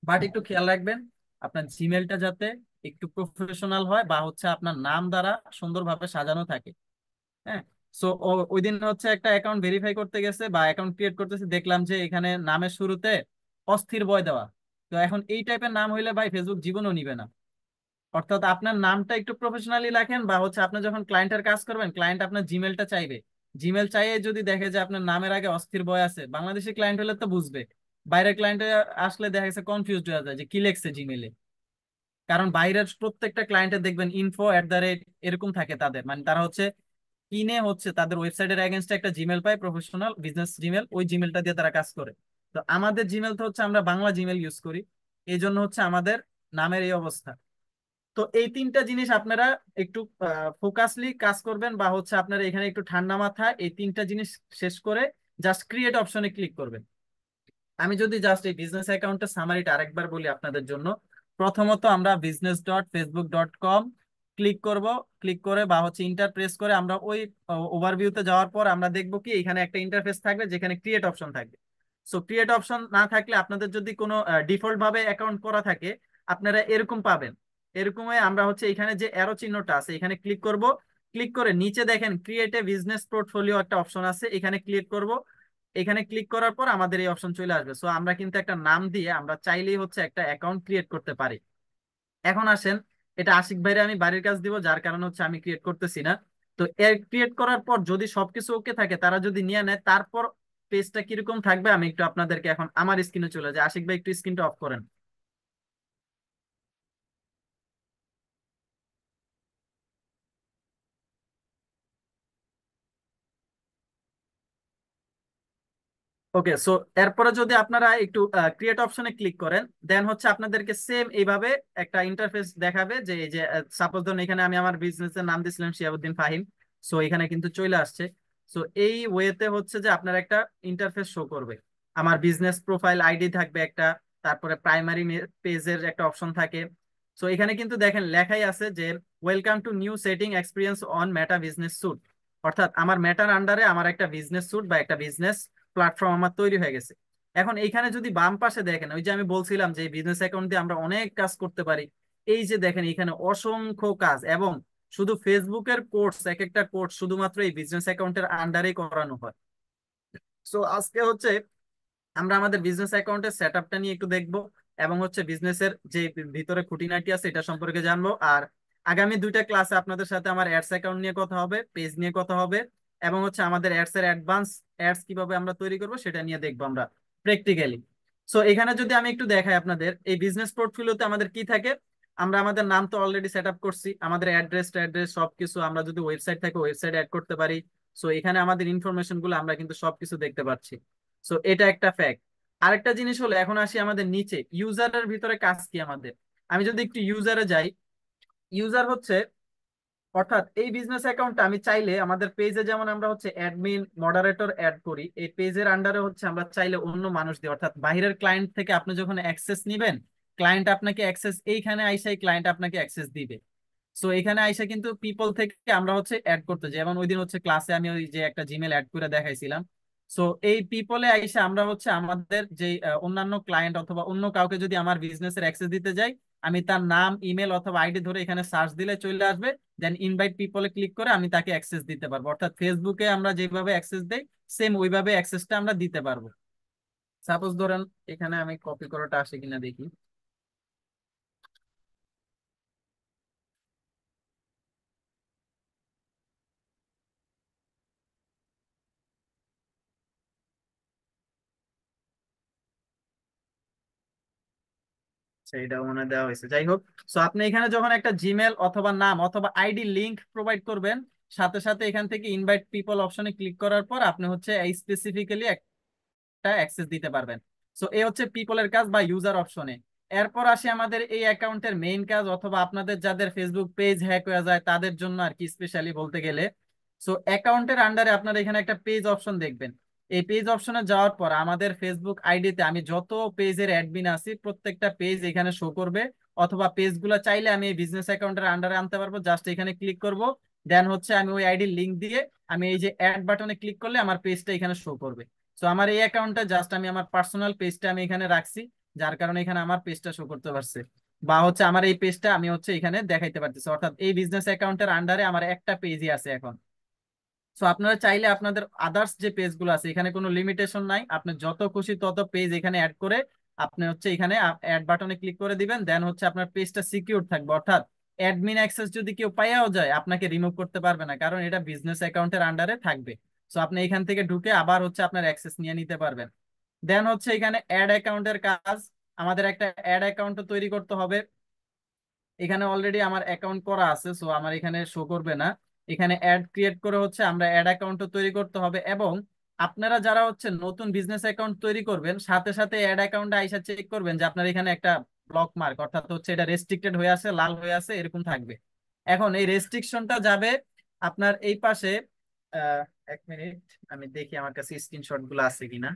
বাট একটু খেয়াল রাখবেন আপনার জিমেলটা যাতে একটু প্রফেশনাল হয় বা হচ্ছে আপনার নাম দ্বারা সুন্দরভাবে সাজানো থাকে। হ্যাঁ। সো ওই দিন হচ্ছে একটা অ্যাকাউন্ট ভেরিফাই করতে গেছে বা অ্যাকাউন্ট ক্রিয়েট করতেছে, দেখলাম যে এখানে নামের শুরুতে অস্থির বয় দেওয়া। তো এখন এই টাইপের নাম হইলে ভাই ফেসবুক জীবনও নিবে না। অর্থাৎ আপনার নামটা একটু প্রফেশনালি রাখেন, বা হচ্ছে আপনি যখন ক্লায়েন্টের কাজ করবেন, ক্লায়েন্ট আপনার জিমেলটা চাইবে, জিমেল চাইয়ে যদি দেখে যে আপনার নামের আগে অস্থির বয় আছে, বাংলাদেশি ক্লায়েন্ট হলে তো বুঝবে, বাইরের ক্লায়েন্টে আসলে দেখা গেছে কনফিউজড হয়ে যায় যে কি লেখছে জিমেলে। কারণ বাইরের প্রত্যেকটা ক্লায়েন্টের দেখবেন info@, এরকম থাকে তাদের, মানে তারা হচ্ছে কিনে হচ্ছে তাদের ওয়েবসাইটের এগেনস্টে একটা জিমেল পায়, প্রফেশনাল বিজনেস জিমেল, ওই জিমেলটা দিয়ে তারা কাজ করে। তো আমাদের জিমেল তো হচ্ছে আমরা বাংলা জিমেল ইউজ করি, এই জন্য হচ্ছে আমাদের নামের এই অবস্থা। তো এই তিনটা জিনিস আপনারা একটু ফোকাসলি কাজ করবেন, বা হচ্ছে আপনারা এখানে একটু ঠান্ডা মাথায় এই তিনটা জিনিস শেষ করে জাস্ট ক্রিয়েট অপশনে ক্লিক করবেন। আমি যদি জাস্ট এই বিজনেস অ্যাকাউন্টের সামারিটা আরেকবার বলি আপনাদের জন্য। প্রথমত আমরা business.facebook.com ক্লিক করব, ক্লিক করে বা হচ্ছে ইন্টার প্রেস করে আমরা ওই ওভারভিউতে যাওয়ার পর আমরা দেখব কি এখানে একটা ইন্টারফেস থাকবে যেখানে ক্রিয়েট অপশন থাকবে। সো ক্রিয়েট অপশন না থাকলে আপনাদের যদি কোনো ডিফল্ট ভাবে অ্যাকাউন্ট করা থাকে, আপনারা এরকম পাবেন। এরকমই আমরা হচ্ছে এখানে যে অ্যারো চিহ্নটা আছে এখানে ক্লিক করব, ক্লিক করে নিচে দেখেন ক্রিয়েট এ বিজনেস পোর্টফোলিও একটা অপশন আছে, এখানে ক্লিক করব। এখানে ক্লিক করার পর আমাদের এই অপশন চলে আসবে। সো আমরা কিন্তু একটা নাম দিয়ে আমরা চাইলেই হচ্ছে একটা অ্যাকাউন্ট ক্রিয়েট করতে পারি। এখন আসেন, এটা আশিক ভাইরে আমি বাড়ির কাজ দিব, যার কারণে হচ্ছে আমি ক্রিয়েট করতেছি না। তো এর ক্রিয়েট করার পর যদি সবকিছু ওকে থাকে, তারা যদি নিয়ে নেয়, তারপর পেজটা কিরকম থাকবে আমি একটু আপনাদেরকে এখন আমার স্ক্রিনে চলে যাই। আশিক ভাই একটু স্ক্রিনটা অফ করেন। ওকে, সো এরপরে যদি আপনারা একটু ক্রিয়েট অপশনে ক্লিক করেন, দেন হচ্ছে আপনাদেরকে সেম এইভাবে একটা ইন্টারফেস দেখাবে, যে এই যে সাপোজ ধরুন এখানে আমি আমার বিজনেসের নাম দিয়েছিলাম শিহাবুদ্দিন ফাহিম। সো এখানে কিন্তু চলে আসছে। সো এই ওয়েতে হচ্ছে যে আপনার একটা ইন্টারফেস শো করবে। আমার বিজনেস প্রোফাইল আইডি থাকবে একটা, তারপরে প্রাইমারি পেজের একটা অপশন থাকে। সো এখানে কিন্তু দেখেন লেখাই আছে যে welcome to new setting experience on Meta Business Suite. অর্থাৎ আমার মেটার আন্ডারে আমার একটা বিজনেস স্যুট বা একটা বিজনেস প্ল্যাটফর্ম আমার তৈরি হয়ে গেছে। এখন এইখানে যদি বাম পাশে দেখেন, ওই যে আমি বলছিলাম যে বিজনেস অ্যাকাউন্ট দিয়ে আমরা অনেক কাজ করতে পারি, এই যে দেখেন এখানে অসংখ্য কাজ, এবং শুধু ফেসবুকের কোর্স, এক একটা কোর্স শুধুমাত্র এই বিজনেস অ্যাকাউন্টের আন্ডারেই করানো হয়। সো আজকে হচ্ছে আমরা আমাদের বিজনেস অ্যাকাউন্টের সেট আপটা নিয়ে একটু দেখবো, এবং হচ্ছে বিজনেসের যে ভিতরে খুঁটিনাটি আছে এটা সম্পর্কে জানবো। আর আগামী দুইটা ক্লাসে আপনাদের সাথে আমার অ্যাডস অ্যাকাউন্ট নিয়ে কথা হবে, পেজ নিয়ে কথা হবে, এবং হচ্ছে আমাদের অ্যাডস এর অ্যাডভান্স অ্যাডস কিভাবে আমরা তৈরি করবো সেটা নিয়ে দেখবো আমরা প্র্যাকটিক্যালি। সো এখানে যদি আমি একটু দেখাই আপনাদের, এই বিজনেস পোর্টফোলিওতে আমাদের কি থাকে, আমরা আমাদের নাম তো অলরেডি সেট আপ করছি, আমাদের অ্যাড্রেস সবকিছু, আমরা যদি ওয়েবসাইট থাকে ওয়েবসাইট অ্যাড করতে পারি। সো এখানে আমাদের ইনফরমেশন গুলো আমরা কিন্তু সবকিছু দেখতে পাচ্ছি। সো এটা একটা ফ্যাক্ট। আরেকটা জিনিস হলো, এখন আসি আমাদের নিচে ইউজারের ভিতরে কাজ কি আমাদের। আমি যদি একটু ইউজারে যাই, ইউজার হচ্ছে অর্থাৎ এই বিজনেস অ্যাকাউন্টটা আমি চাইলে আমাদের পেজে যেমন আমরা হচ্ছে অ্যাডমিন মডারেটর অ্যাড করি, এই পেজের আন্ডারে হচ্ছে আমরা চাইলে অন্য মানুষ দিই, অর্থাৎ বাইরের ক্লায়েন্ট থেকে আপনি যখন অ্যাক্সেস নিবেন, ক্লায়েন্ট আপনাকে অ্যাক্সেস, এইখানে আইসাই ক্লায়েন্ট আপনাকে অ্যাক্সেস দিবে। সো এখানে আইসা কিন্তু পিপল থেকে আমরা হচ্ছে অ্যাড করতে, যেমন ওই দিন হচ্ছে ক্লাসে আমি ওই যে একটা জিমেল অ্যাড করে দেখাইছিলাম। সো এই পিপলে আইসা আমরা হচ্ছে আমাদের যে অন্যান্য ক্লায়েন্ট অথবা অন্য কাউকে যদি আমার বিজনেসের অ্যাক্সেস দিতে যাই, আমি তার নাম ইমেল অথবা আইডি ধরে এখানে সার্চ দিলে চলে আসবে, দেন ইনভাইট পিপলে ক্লিক করে আমি তাকে অ্যাক্সেস দিতে পারবো। অর্থাৎ ফেসবুকে আমরা যেভাবে অ্যাক্সেস দেই, সেম ওইভাবে অ্যাক্সেসটা আমরা দিতে পারবো। সাপোজ ধরেন এখানে আমি কপি করাটা আসে কিনা দেখি। সেইটাও মনে হয় দেওয়া হয়েছে, যাই হোক। সো আপনি এখানে যখন একটা জিমেল অথবা নাম অথবা আইডি লিংক প্রোভাইড করবেন, সাথে সাথে এখান থেকে ইনভাইট পিপল অপশনে ক্লিক করার পর আপনি হচ্ছে এই স্পেসিফিক্যালি একটা অ্যাক্সেস দিতে পারবেন। সো এই হচ্ছে পিপলের কাজ বা ইউজার অপশনে। এরপর আসি আমাদের এই অ্যাকাউন্টের মেইন কাজ, অথবা আপনাদের যাদের ফেসবুক পেজ হ্যাক হয়ে যায় তাদের জন্য আর কি স্পেশালি বলতে গেলে। সো অ্যাকাউন্টের আন্ডারে আপনারা এখানে একটা পেজ অপশন দেখবেন। এই পেজ অপশনে যাওয়ার পর আমাদের ফেসবুক আইডিতে আমি যত পেজের অ্যাডমিন আছি প্রত্যেকটা পেজ এখানে শো করবে, অথবা পেজগুলো চাইলে আমি এই বিজনেস অ্যাকাউন্টের আন্ডারে আনতে পারবো। জাস্ট এখানে ক্লিক করব, দেন হচ্ছে আমি ওই আইডির লিঙ্ক দিয়ে আমি এই যে অ্যাড বাটনে ক্লিক করলে আমার পেজটা এখানে শো করবে। সো আমার এই অ্যাকাউন্টটা জাস্ট আমি আমার পার্সোনাল পেজটা আমি এখানে রাখছি, যার কারণে এখানে আমার পেজটা শো করতে পারছে, বা হচ্ছে আমার এই পেজটা আমি হচ্ছে এখানে দেখাইতে পারতেছি। অর্থাৎ এই বিজনেস অ্যাকাউন্টের আন্ডারে আমার একটা পেজই আছে এখন। সো আপনারা চাইলে আপনাদের আদার্স যে পেজগুলো আছে এখানে কোনো লিমিটেশন নাই, আপনি যত খুশি তত পেজ এখানে অ্যাড করে আপনি হচ্ছে এখানে অ্যাড বাটনে ক্লিক করে দিবেন, দেন হচ্ছে আপনার পেজটা সিকিউর থাকবে। অর্থাৎ অ্যাডমিন অ্যাক্সেস যদি কেউ পাইয়াও যায় আপনাকে রিমুভ করতে পারবে না, কারণ এটা বিজনেস অ্যাকাউন্টের আন্ডারে থাকবে। সো আপনি এখান থেকে ঢুকে আবার হচ্ছে আপনার অ্যাক্সেস নিয়ে নিতে পারবেন। দেন হচ্ছে এখানে অ্যাড অ্যাকাউন্টের কাজ, আমাদের একটা অ্যাড অ্যাকাউন্ট তৈরি করতে হবে। এখানে অলরেডি আমার অ্যাকাউন্ট করা আছে, সো আমার এখানে শো করবে না। এখানে অ্যাড ক্রিয়েট করে হচ্ছে আমরা অ্যাড অ্যাকাউন্ট তৈরি করতে হবে, এবং আপনারা যারা হচ্ছে নতুন বিজনেস অ্যাকাউন্ট তৈরি করবেন সাথে সাথে অ্যাড অ্যাকাউন্টে আইসা চেক করবেন যে আপনার এখানে একটা ব্লক মার্ক, অর্থাৎ হচ্ছে এটা রেস্ট্রিক্টেড হয়ে আছে, লাল হয়ে আছে, এরকম থাকবে। এখন এই রেস্ট্রিকশনটা যাবে আপনার এই পাশে। আহ 1 মিনিট, আমি দেখি আমার কাছে স্ক্রিনশট গুলো আছে কিনা।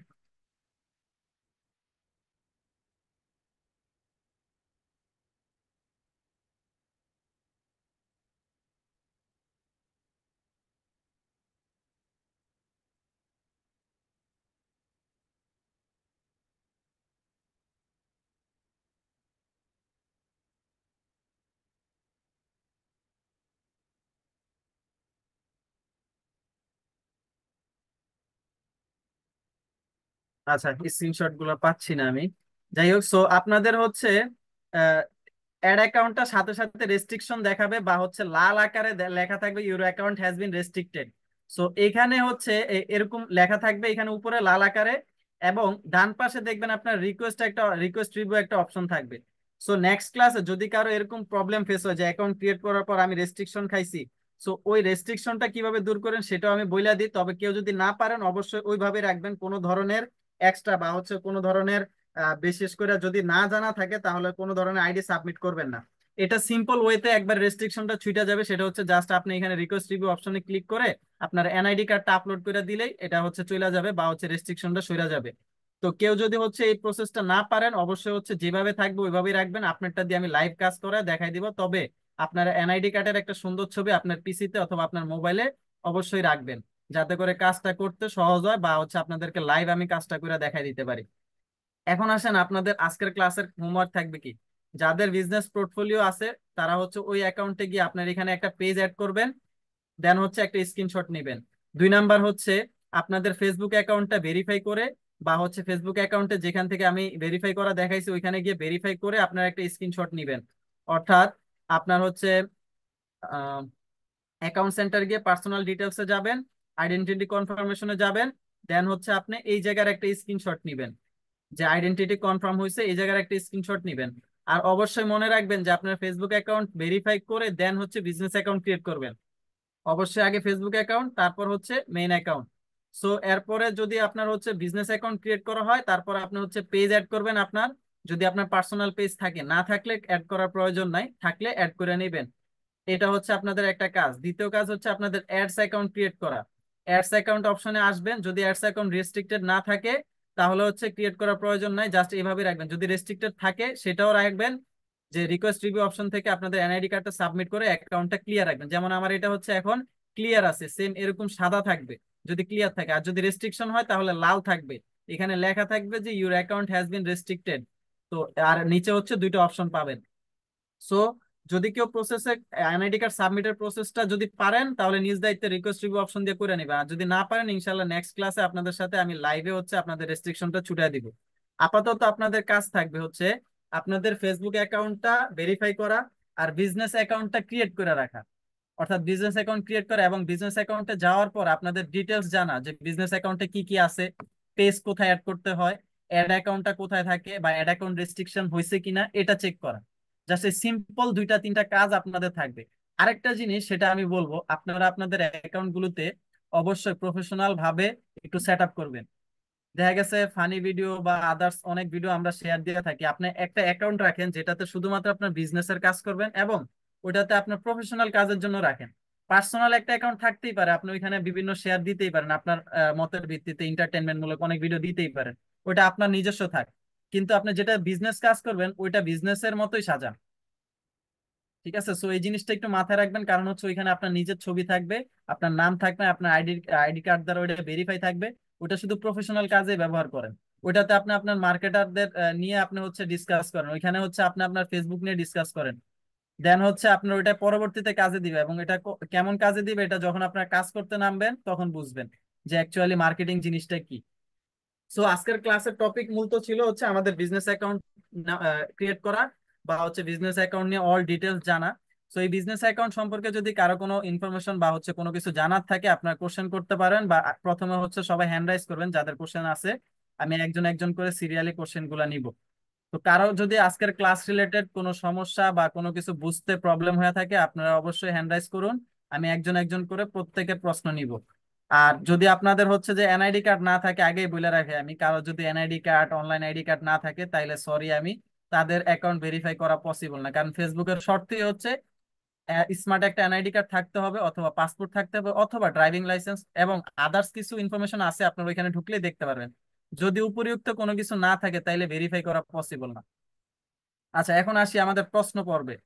আচ্ছা, স্ক্রিনশট গুলো পাচ্ছি না আমি। যাই হোক, সো আপনাদের হচ্ছে অ্যাড অ্যাকাউন্টটা সাথে সাথে রেস্ট্রিকশন দেখাবে, বা হচ্ছে লাল আকারে লেখা থাকবে your account has been restricted. So এখানে হচ্ছে এরকম লেখা থাকবে এখানে উপরে লাল আকারে, এবং ডান পাশে দেখবেন আপনার রিকোয়েস্ট রিভিউ একটা অপশন থাকবে। সো নেক্সট ক্লাসে যদি কারো এরকম প্রবলেম ফেস হয় যে অ্যাকাউন্ট ক্রিয়েট করার পর আমি রেস্ট্রিকশন খাইছি, সো ওই রেস্ট্রিকশনটা কিভাবে দূর করেন সেটাও আমি বইলা দিই। তবে কেউ যদি না পারেন অবশ্যই ওইভাবে রাখবেন, কোনো ধরনের এক্সট্রা বা হচ্ছে কোনো ধরনের বিশেষ করে যদি না জানা থাকে তাহলে কোনো ধরনের আইডি সাবমিট করবেন না। এটা সিম্পল ওয়েতে একবার রেস্ট্রিকশনটা ছুটে যাবে, সেটা হচ্ছে জাস্ট আপনি এখানে রিকোয়েস্ট রিভিউ অপশনে ক্লিক করে আপনার এনআইডি কার্ডটা আপলোড করে দিলেই এটা হচ্ছে চলে যাবে, বা হচ্ছে রেস্ট্রিকশনটা সরে যাবে। তো কেউ যদি হচ্ছে এই প্রসেসটা না পারেন অবশ্যই হচ্ছে যেভাবে থাকবে ওইভাবেই রাখবেন। আপনারটা দিয়ে আমি লাইভ কাজ করে দেখাই দিব, তবে আপনার এনআইডি কার্ডের একটা সুন্দর ছবি আপনার পিসিতে অথবা আপনার মোবাইলে অবশ্যই রাখবেন, যাতে করে কাজটা করতে সহজ হয়, বা হচ্ছে আপনাদেরকে লাইভ আমি কাজটা করে দেখাই দিতে পারি। এখন আসেন, আপনাদের আজকের ক্লাসের হোমওয়ার্ক থাকবে কি, যাদের বিজনেস পোর্টফোলিও আছে তারা হচ্ছে ওই অ্যাকাউন্টে গিয়ে আপনার এখানে একটা পেজ অ্যাড করবেন, দেন হচ্ছে একটা স্ক্রিনশট নেবেন। 2 নাম্বার হচ্ছে আপনাদের ফেসবুক অ্যাকাউন্টটা ভেরিফাই করে, বা হচ্ছে ফেসবুক অ্যাকাউন্টে যেখান থেকে আমি ভেরিফাই করা দেখাইছি ওইখানে গিয়ে ভেরিফাই করে আপনার একটা স্ক্রিনশট নেবেন। অর্থাৎ আপনার হচ্ছে অ্যাকাউন্ট সেন্টার গিয়ে পার্সোনাল ডিটেলসে যাবেন, আইডেন্টিটি কনফার্মেশনে যাবেন, দেন হচ্ছে আপনি এই জায়গার একটা স্ক্রিনশট নেবেন, যে আইডেন্টিটি কনফার্ম হয়েছে এই জায়গার একটা স্ক্রিনশট নেবেন। আর অবশ্যই মনে রাখবেন যে আপনার ফেসবুক অ্যাকাউন্ট ভেরিফাই করে দেন হচ্ছে বিজনেস অ্যাকাউন্ট ক্রিয়েট করবেন। অবশ্যই আগে ফেসবুক অ্যাকাউন্ট, তারপর হচ্ছে মেইন অ্যাকাউন্ট। সো এরপরে যদি আপনার হচ্ছে বিজনেস অ্যাকাউন্ট ক্রিয়েট করা হয় তারপর আপনি হচ্ছে পেজ অ্যাড করবেন আপনার, যদি আপনার পার্সোনাল পেজ থাকে, না থাকলে অ্যাড করার প্রয়োজন নাই, থাকলে অ্যাড করে নেবেন। এটা হচ্ছে আপনাদের একটা কাজ। দ্বিতীয় কাজ হচ্ছে আপনাদের অ্যাডস অ্যাকাউন্ট ক্রিয়েট করা। অ্যাডস অ্যাকাউন্ট অপশনে আসবেন, যদি অ্যাডস অ্যাকাউন্ট রেস্ট্রিক্টেড না থাকে তাহলে হচ্ছে ক্রিয়েট করার প্রয়োজন নাই, জাস্ট এইভাবে রাখবেন। যদি রেস্ট্রিক্টেড থাকে সেটাও রাখবেন, যে রিকোয়েস্ট রিভিউ অপশন থেকে আপনাদের এনআইডি কার্ডটা সাবমিট করে অ্যাকাউন্টটা ক্লিয়ার রাখবেন। যেমন আমার এটা হচ্ছে এখন ক্লিয়ার আছে, সেম এরকম সাদা থাকবে যদি ক্লিয়ার থাকে, আর যদি রেস্ট্রিকশন হয় তাহলে লাল থাকবে, এখানে লেখা থাকবে যে your account has been restricted. তো আর নিচে হচ্ছে 2টা অপশন পাবেন। সো যদি কেউ প্রসেসে এনআইডি কার্ড সাবমিটের প্রসেসটা যদি পারেন তাহলে নিজ দায়িত্বে রিকোয়েস্ট রিভিউ অপশন দিয়ে করে নেবে, আর যদি না পারেন ইনশাল্লাহ নেক্সট ক্লাসে আপনাদের সাথে আমি লাইভে হচ্ছে আপনাদের রেস্ট্রিকশনটা ছুটিয়ে দিব। আপাতত আপনাদের কাজ থাকবে হচ্ছে আপনাদের ফেসবুক অ্যাকাউন্টটা ভেরিফাই করা আর বিজনেস অ্যাকাউন্টটা ক্রিয়েট করে রাখা। অর্থাৎ বিজনেস অ্যাকাউন্ট ক্রিয়েট করা এবং বিজনেস অ্যাকাউন্টে যাওয়ার পর আপনাদের ডিটেলস জানা, যে বিজনেস অ্যাকাউন্টে কি কি আছে, পেজ কোথায় অ্যাড করতে হয়, অ্যাড অ্যাকাউন্টটা কোথায় থাকে, বা অ্যাড অ্যাকাউন্ট রেস্ট্রিকশন হয়েছে কিনা এটা চেক করা। জাস্ট এই সিম্পল 2টা 3টা কাজ আপনাদের থাকবে। আরেকটা জিনিস সেটা আমি বলবো, আপনারা আপনাদের অ্যাকাউন্ট গুলোতে অবশ্যই প্রফেশনাল ভাবে একটু সেট আপ করবেন। দেখা গেছে ফানি ভিডিও বা আদার্স অনেক ভিডিও আমরা শেয়ার দিয়ে থাকি, আপনি একটা অ্যাকাউন্ট রাখেন যেটাতে শুধুমাত্র আপনার বিজনেসের কাজ করবেন এবং ওইটাতে আপনার প্রফেশনাল কাজের জন্য রাখেন। পার্সোনাল একটা অ্যাকাউন্ট থাকতেই পারে, আপনি ওইখানে বিভিন্ন শেয়ার দিতেই পারেন, আপনার মতের ভিত্তিতে এন্টারটেনমেন্ট মূলক অনেক ভিডিও দিতেই পারেন, ওইটা আপনার নিজস্ব থাক। কিন্তু আপনি যেটা বিজনেস কাজ করবেন ওইটা বিজনেসের মতোই সাজান, ঠিক আছে, সো এই জিনিসটা একটু মাথায় রাখবেন, কারণ হচ্ছে ওইখানে আপনার নিজের ছবি থাকবে, আপনার নাম থাকবে, আপনার আইডি কার্ড দ্বারা ওইটা ভেরিফাই থাকবে। ওটা শুধু প্রফেশনাল কাজে ব্যবহার করেন। ওইটাতে আপনি আপনার মার্কেটারদের নিয়ে আপনি হচ্ছে ডিসকাস করেন, ওইখানে হচ্ছে আপনি আপনার ফেসবুক নিয়ে ডিসকাস করেন। দেন হচ্ছে আপনার ওইটা পরবর্তীতে কাজে দিবে, এবং এটা কেমন কাজে দিবে এটা যখন আপনার কাজ করতে নামবেন তখন বুঝবেন যে অ্যাকচুয়ালি মার্কেটিং জিনিসটা কি। সো আজকের ক্লাসের টপিক মূলত ছিল হচ্ছে আমাদের বিজনেস অ্যাকাউন্ট ক্রিয়েট করা, বা হচ্ছে বিজনেস অ্যাকাউন্ট নিয়ে অল ডিটেলস জানা। সো এই বিজনেস অ্যাকাউন্ট সম্পর্কে যদি কারো কোনো ইনফরমেশন বা হচ্ছে কোনো কিছু জানার থাকে আপনার কোশ্চেন করতে পারেন, বা প্রথমে হচ্ছে সবাই হ্যান্ড রাইজ করবেন যাদের কোশ্চেন আছে, আমি একজন একজন করে সিরিয়ালি কোশ্চেন গুলা নিব। তো কারো যদি আজকের ক্লাস রিলেটেড কোনো সমস্যা বা কোনো কিছু বুঝতে প্রবলেম হয়ে থাকে আপনারা অবশ্যই হ্যান্ড রাইজ করুন, আমি একজন একজন করে প্রত্যেকের প্রশ্ন নিব। আর যদি আপনাদের হচ্ছে যে এনআইডি কার্ড না থাকে, আগেই বলে রাখি আমি, কারো যদি NID card online ID card না থাকে তাইলে সরি, আমি তাদের অ্যাকাউন্ট ভেরিফাই করা পসিবল না, কারণ ফেসবুকের শর্তই হচ্ছে স্মার্ট একটা এনআইডি কার্ড থাকতে হবে, অথবা পাসপোর্ট থাকতে হবে, অথবা ড্রাইভিং লাইসেন্স, এবং আদার্স কিছু ইনফরমেশন আছে আপনার ওইখানে ঢুকলেই দেখতে পারবেন। যদি উপরিউক্ত কোনো কিছু না থাকে তাইলে ভেরিফাই করা পসিবল না। আচ্ছা, এখন আসি আমাদের প্রশ্ন পর্বে।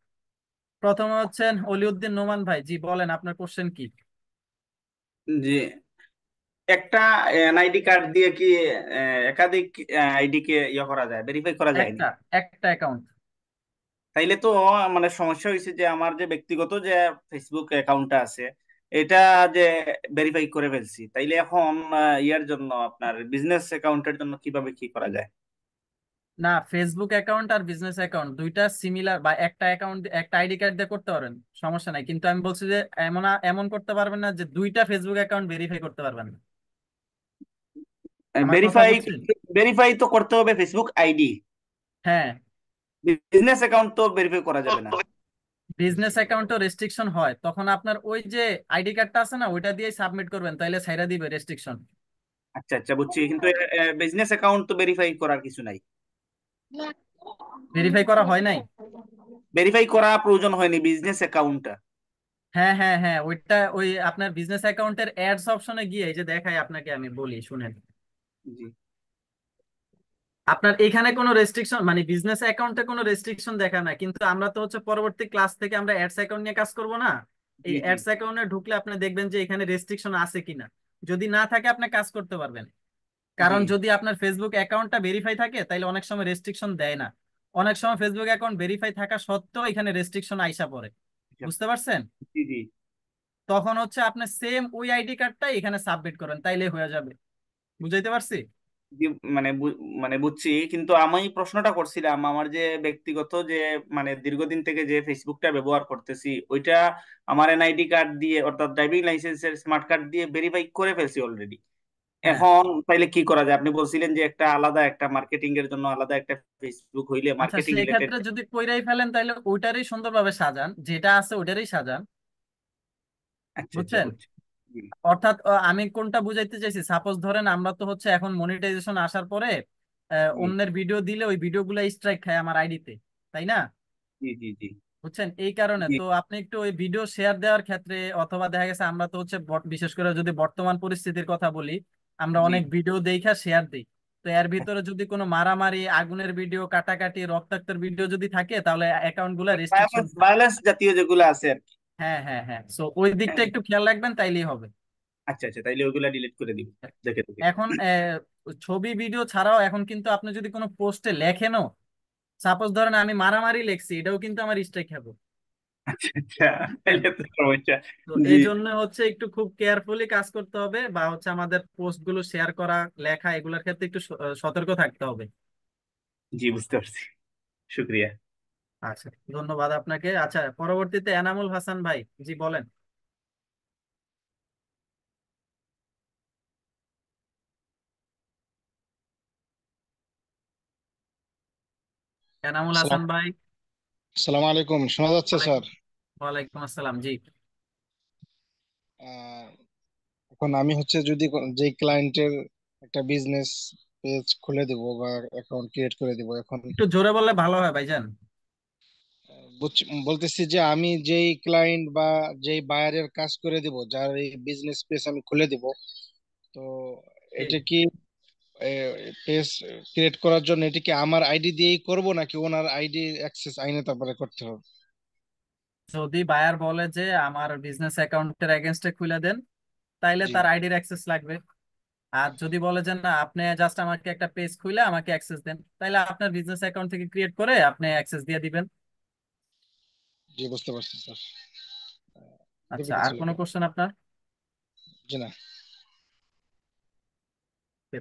প্রথমে হচ্ছেন অলিউদ্দিন নোমান ভাই, জি বলেন আপনার কোশ্চেন কি। জি, একটা এনআইডি কার্ড দিয়ে কি একাধিক আইডি কে ইয়ে করা যায়, ভেরিফাই করা যায়নি? একটা একটা অ্যাকাউন্ট। তাইলে তো মানে সমস্যা হয়েছে যে আমার যে ব্যক্তিগত যে ফেসবুক অ্যাকাউন্টটা আছে এটা যে ভেরিফাই করে ফেলছি, তাইলে এখন ইয়ার জন্য আপনার বিজনেস অ্যাকাউন্টের জন্য কিভাবে কি করা যায়? না, ফেসবুক অ্যাকাউন্ট আর বিজনেস অ্যাকাউন্ট দুইটা সিমিলার, বা একটা অ্যাকাউন্ট একটা আইডি কার্ড দিয়ে করতে পারেন, সমস্যা নাই, কিন্তু আমি বলছি যে এমন এমন করতে পারবেন না যে দুইটা ফেসবুক অ্যাকাউন্ট ভেরিফাই করতে পারবেন না। আমার কথা ভেরিফাই বুঝছেন? ভেরিফাই তো করতে হবে ফেসবুক আইডি, হ্যাঁ, বিজনেস অ্যাকাউন্ট তো ভেরিফাই করা যাবে না। বিজনেস অ্যাকাউন্টও রেস্ট্রিকশন হয়, তখন আপনার ওই যে আইডি কার্ডটা আছে না ওইটা দিয়েই সাবমিট করবেন, তাইলে ছাইরা দিবে রেস্ট্রিকশন। আচ্ছা আচ্ছা, বুঝছি, কিন্তু বিজনেস অ্যাকাউন্ট তো ভেরিফাই করার কিছু নাই, ভেরিফাই করা হয় নাই। ভেরিফাই করা প্রয়োজন হয়নি বিজনেস অ্যাকাউন্টটা। হ্যাঁ হ্যাঁ হ্যাঁ, ওইটা ওই আপনার বিজনেস অ্যাকাউন্টের অ্যাডস অপশনে গিয়ে এই যে দেখাই আপনাকে, আমি বলি শুনেন। জি আপনার এখানে কোনো রেস্ট্রিকশন মানে বিজনেস অ্যাকাউন্টে কোনো রেস্ট্রিকশন দেখা না, কিন্তু আমরা তো হচ্ছে পরবর্তী ক্লাস থেকে আমরা অ্যাডস অ্যাকাউন্ট নিয়ে কাজ করব না। এই জি জি অ্যাডস অ্যাকাউন্টে ঢুকলে আপনি দেখবেন যে এখানে রেস্ট্রিকশন আছে কিনা। যদি না থাকে আপনি কাজ করতে পারবেন, জি কারণ যদি আপনার ফেসবুক অ্যাকাউন্টটা ভেরিফাই থাকে তাহলে অনেক সময় রেস্ট্রিকশন দেয় না। অনেক সময় ফেসবুক অ্যাকাউন্ট ভেরিফাই থাকা সত্ত্বেও এখানে রেস্ট্রিকশন আইসা পড়ে, বুঝতে পারছেন? জি জি তখন হচ্ছে আপনি সেম ওই আইডি কার্ডটা এখানে সাবমিট করেন, তাইলে হয়ে যাবে। বুঝাইতে পারছি? জি, মানে মানে বুঝছি, কিন্তু আমি প্রশ্নটা করছিলাম আমার যে ব্যক্তিগত যে মানে দীর্ঘদিন থেকে যে ফেসবুকটা ব্যবহার করতেছি ওইটা আমার এনআইডি কার্ড দিয়ে অর্থাৎ ড্রাইভিং লাইসেন্সের স্মার্ট কার্ড দিয়ে ভেরিফাই করে ফেলছি অলরেডি। হ্যাঁ, এখন তাইলে কি করা যায়? আপনি বলছিলেন যে একটা আলাদা একটা মার্কেটিং এর জন্য আলাদা একটা ফেসবুক হইলে আচ্ছা, মার্কেটিং সেই রিলেটেড। ক্ষেত্রে যদি কইরাই ফেলেন তাহলে ওইটারই সুন্দরভাবে সাজান, যেটা আছে ওইটারই সাজান। আচ্ছা আচ্ছা, বুঝছেন? বুঝছি। জি অর্থাৎ আমি কোনটা বুঝাইতে চাইছি, সাপোজ ধরেন আমরা তো হচ্ছে এখন মনিটাইজেশন আসার পরে জি অন্যের ভিডিও দিলে ওই ভিডিওগুলো স্ট্রাইক খায় আমার আইডিতে, তাই না? জি জি জি বুঝছেন, এই কারণে জি তো আপনি একটু ওই ভিডিও শেয়ার দেওয়ার ক্ষেত্রে, অথবা দেখা গেছে আমরা তো হচ্ছে বিশেষ করে যদি বর্তমান পরিস্থিতির কথা বলি, আমরা জি অনেক ভিডিও দেখা শেয়ার দিই। তো এর ভিতরে যদি কোনো মারামারি, আগুনের ভিডিও, কাটাকাটি, রক্তাক্তের ভিডিও যদি থাকে তাহলে অ্যাকাউন্ট গুলা রেস্ট্রিকশন। ভায়োলেন্স ভায়োলেন্স জাতীয় যেগুলো আছে আর কি। হ্যাঁ হ্যাঁ হ্যাঁ, সো ওই দিকটা একটু খেয়াল রাখবেন, তাইলেই হবে। আচ্ছা আচ্ছা, তাইলে ওইগুলা ডিলিট করে দিব দেখে দেখে। এখন ছবি ভিডিও ছাড়াও এখন কিন্তু আপনি যদি কোনো পোস্টে লেখেনও, সাপোজ ধরেন আমি মারামারি লেখছি, এটাও কিন্তু আমার স্ট্রাইক খাবো। আচ্ছা আচ্ছা, হ্যাঁ, তাইলে তো সমস্যা। তো জি এই জন্য হচ্ছে একটু খুব কেয়ারফুলি কাজ করতে হবে, বা হচ্ছে আমাদের পোস্ট গুলো শেয়ার করা, লেখা, এগুলোর ক্ষেত্রে একটু সতর্ক থাকতে হবে। জি, বুঝতে পারছি, শুক্রিয়া। আচ্ছা, ধন্যবাদ আপনাকে। আচ্ছা, পরবর্তীতে এনামুল হাসান ভাই, জি বলেন। এনামুল সালাম হাসান ভাই। সালাম আলাইকুম, শোনা যাচ্ছে স্যার? ওয়ালাইকুম ওয়ালাইকুম আসসালাম, জি। আহ, এখন আমি হচ্ছে যদি যে ক্লায়েন্টের একটা বিজনেস পেজ খুলে দিব বা অ্যাকাউন্ট ক্রিয়েট করে দিব, এখন একটু জোরে বললে ভালো হয় ভাইজান। বলতেছি যে আমি যেই ক্লায়েন্ট বা যেই বায়ারের কাজ করে দিব, যার এই বিজনেস পেজ আমি খুলে দিব, তো জি। এটা কি পেজ ক্রিয়েট করার জন্য এটা কি আমার আইডি দিয়েই করব নাকি ওনার আইডি অ্যাক্সেস আইনে তারপরে করতে হবে? যদি বায়ার বলে যে আমার বিজনেস অ্যাকাউন্টের এগেনস্টে খুলে দেন, তাইলে জি তার আইডির অ্যাক্সেস লাগবে। আর যদি বলে যে না, আপনি জাস্ট আমাকে একটা পেজ খুলে আমাকে অ্যাক্সেস দেন, তাইলে আপনার বিজনেস অ্যাকাউন্ট থেকে ক্রিয়েট করে আপনি অ্যাক্সেস দিয়ে দিবেন। জি বুঝতে পারছি স্যার। আচ্ছা, এতটুকু আর ছিল। কোনো কোশ্চেন আপনার? জি না।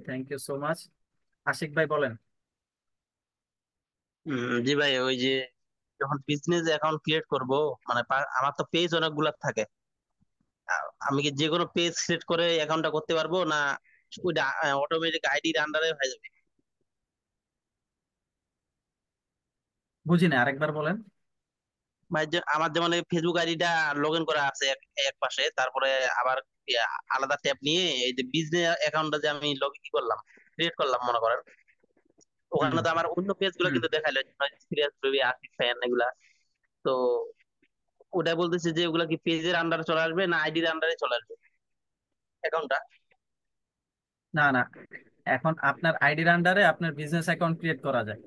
Thank you so much. Ashik ভাই বলেন। জি ভাই, ওই যে যখন বিজনেস অ্যাকাউন্ট ক্রিয়েট করব, মানে আমার তো পেজ অনেকগুলা থাকে। আমি কি যে কোনো পেজ সিলেক্ট করে অ্যাকাউন্টটা করতে পারবো, না ওইটা অটোমেটিক আইডির আন্ডারে হয়ে যাবে? বুঝিনি, আরেকবার বলেন। ভাই আমার যেমন ফেসবুক আইডিটা লগ ইন করা আছে এক পাশে, তারপরে আবার ইয়া, আলাদা ট্যাব নিয়ে এই যে বিজনেস অ্যাকাউন্টটা যে আমি লগ ইন করলাম, ক্রিয়েট করলাম মনে করেন, হুম ওখানে তো আমার অন্য পেজ গুলো হুম। কিন্তু দেখাইলো, সিরিয়াস বেবি, আশিক ফ্যান, এগুলা। তো ওটা বলতেছে যে ওগুলা কি পেজের আন্ডারে চলে আসবে না আইডির আন্ডারে চলে আসবে অ্যাকাউন্টটা? না না, এখন আপনার আইডির আন্ডারে আপনার বিজনেস অ্যাকাউন্ট ক্রিয়েট করা যায়।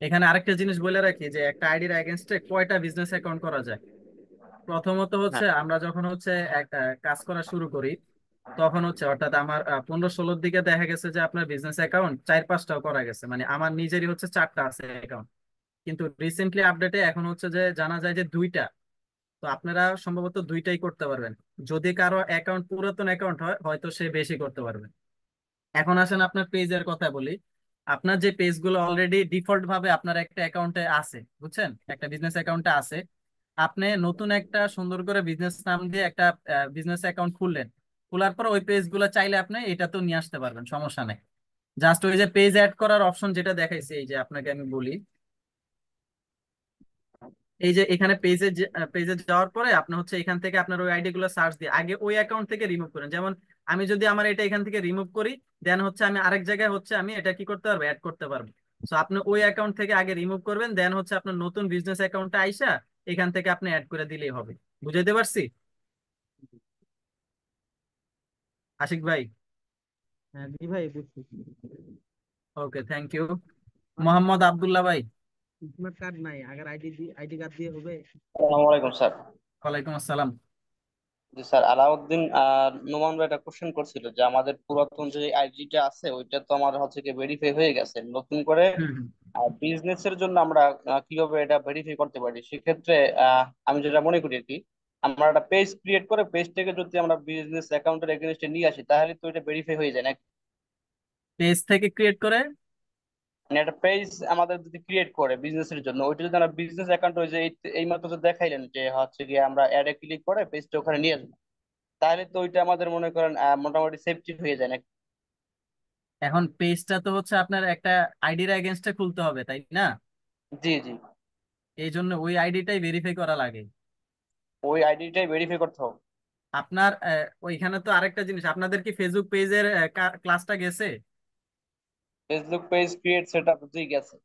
এখানে আরেকটা জিনিস বলে রাখি যে একটা আইডির এগেনস্টে কয়টা বিজনেস অ্যাকাউন্ট করা যায়। প্রথমত হচ্ছে হ্যাঁ। আমরা যখন হচ্ছে কাজ করা শুরু করি, তখন হচ্ছে অর্থাৎ আমার 15-16 দিকে দেখা গেছে যে আপনার বিজনেস অ্যাকাউন্ট 4-5টাও করা গেছে, মানে আমার নিজেরই হচ্ছে 4টা আছে অ্যাকাউন্ট। কিন্তু রিসেন্টলি আপডেটে এখন হচ্ছে যে জানা যায় যে 2টা। তো আপনারা সম্ভবত 2টাই করতে পারবেন। যদি কারো অ্যাকাউন্ট পুরাতন অ্যাকাউন্ট হয়, হয়তো সে বেশি করতে পারবে। এখন আসেন আপনার পেজের কথা বলি। আপনার যে পেজগুলো অলরেডি ডিফল্ট ভাবে আপনার একটা অ্যাকাউন্টে আছে, বুঝছেন, একটা বিজনেস অ্যাকাউন্টে আছে, আপনি নতুন একটা সুন্দর করে বিজনেস নাম দিয়ে একটা বিজনেস অ্যাকাউন্ট খুললেন। খোলার পর ওই পেজগুলো চাইলে আপনি এটা তো নিয়ে আসতে পারবেন, সমস্যা নেই। জাস্ট ওই যে পেজ অ্যাড করার অপশন যেটা দেখাইছে, এই যে আপনাকে আমি বলি, এই যে এখানে পেজে যাওয়ার পরে আপনি হচ্ছে এখান থেকে আপনার ওই আইডি গুলো সার্চ দিয়ে আগে ওই অ্যাকাউন্ট থেকে রিমুভ করেন। যেমন আমি যদি আমার এটা এখান থেকে রিমুভ করি, দেন হচ্ছে আমি আরেক জায়গায় হচ্ছে আমি এটা কি করতে পারবো, অ্যাড করতে পারবো। সো আপনি ওই অ্যাকাউন্ট থেকে আগে রিমুভ করবেন, দেন হচ্ছে আপনার নতুন বিজনেস অ্যাকাউন্টটা আইসা এখান থেকে আপনি অ্যাড করে দিলেই হবে। বুঝাইতে পারছি আশিক ভাই? হ্যাঁ জি ভাই, বুঝছি। ওকে, থ্যাংক ইউ। মোহাম্মদ আবদুল্লাহ ভাই। স্মার্ট কার্ড নাই, আগে আইডি কার্ড দিয়ে হবে। আসসালামু আলাইকুম স্যার। ওয়ালাইকুম আসসালাম। জি স্যার, আলাউদ্দিন নোমান ভাই একটা কোশ্চেন করছিল যে আমাদের পুরাতন যে আইডিটা আছে ওইটা তো আমার হচ্ছে কি ভেরিফাই হয়ে গেছে, নতুন করে হুম হুম। বিজনেস এর জন্য আমরা কিভাবে এটা ভেরিফাই করতে পারি? সেক্ষেত্রে আমি যেটা মনে করি আর কি, আমরা একটা পেজ ক্রিয়েট করে পেজটাকে যদি আমরা বিজনেস অ্যাকাউন্টের এগেইনস্টে নিয়ে আসি তাহলে তো এটা ভেরিফাই হয়ে যায় নাকি? পেজ থেকে ক্রিয়েট করে? মানে একটা পেজ আমাদের যদি ক্রিয়েট করে বিজনেস এর জন্য, ওইটা যদি আমরা বিজনেস অ্যাকাউন্ট ওই যে এই মাত্র তো দেখাইলেন যে হচ্ছে কি আমরা অ্যাডে ক্লিক করে পেজটা ওখানে নিয়ে আসবো, তাহলে তো ওইটা আমাদের মনে করেন মোটামুটি সেফটি হয়ে যায় নাকি? এখন পেজটা তো হচ্ছে আপনার একটা আইডির এগেনস্টে খুলতে হবে, তাই না? জি জি। এই জন্য ওই আইডিটাই ভেরিফাই করা লাগে। ওই আইডিটাই ভেরিফাই করতে হবে। আপনার ওইখানে তো আরেকটা জিনিস, আপনাদের কি ফেসবুক পেজের ক্লাসটা গেছে? ফেসবুক পেজ ক্রিয়েট সেটআপ জি গেছে।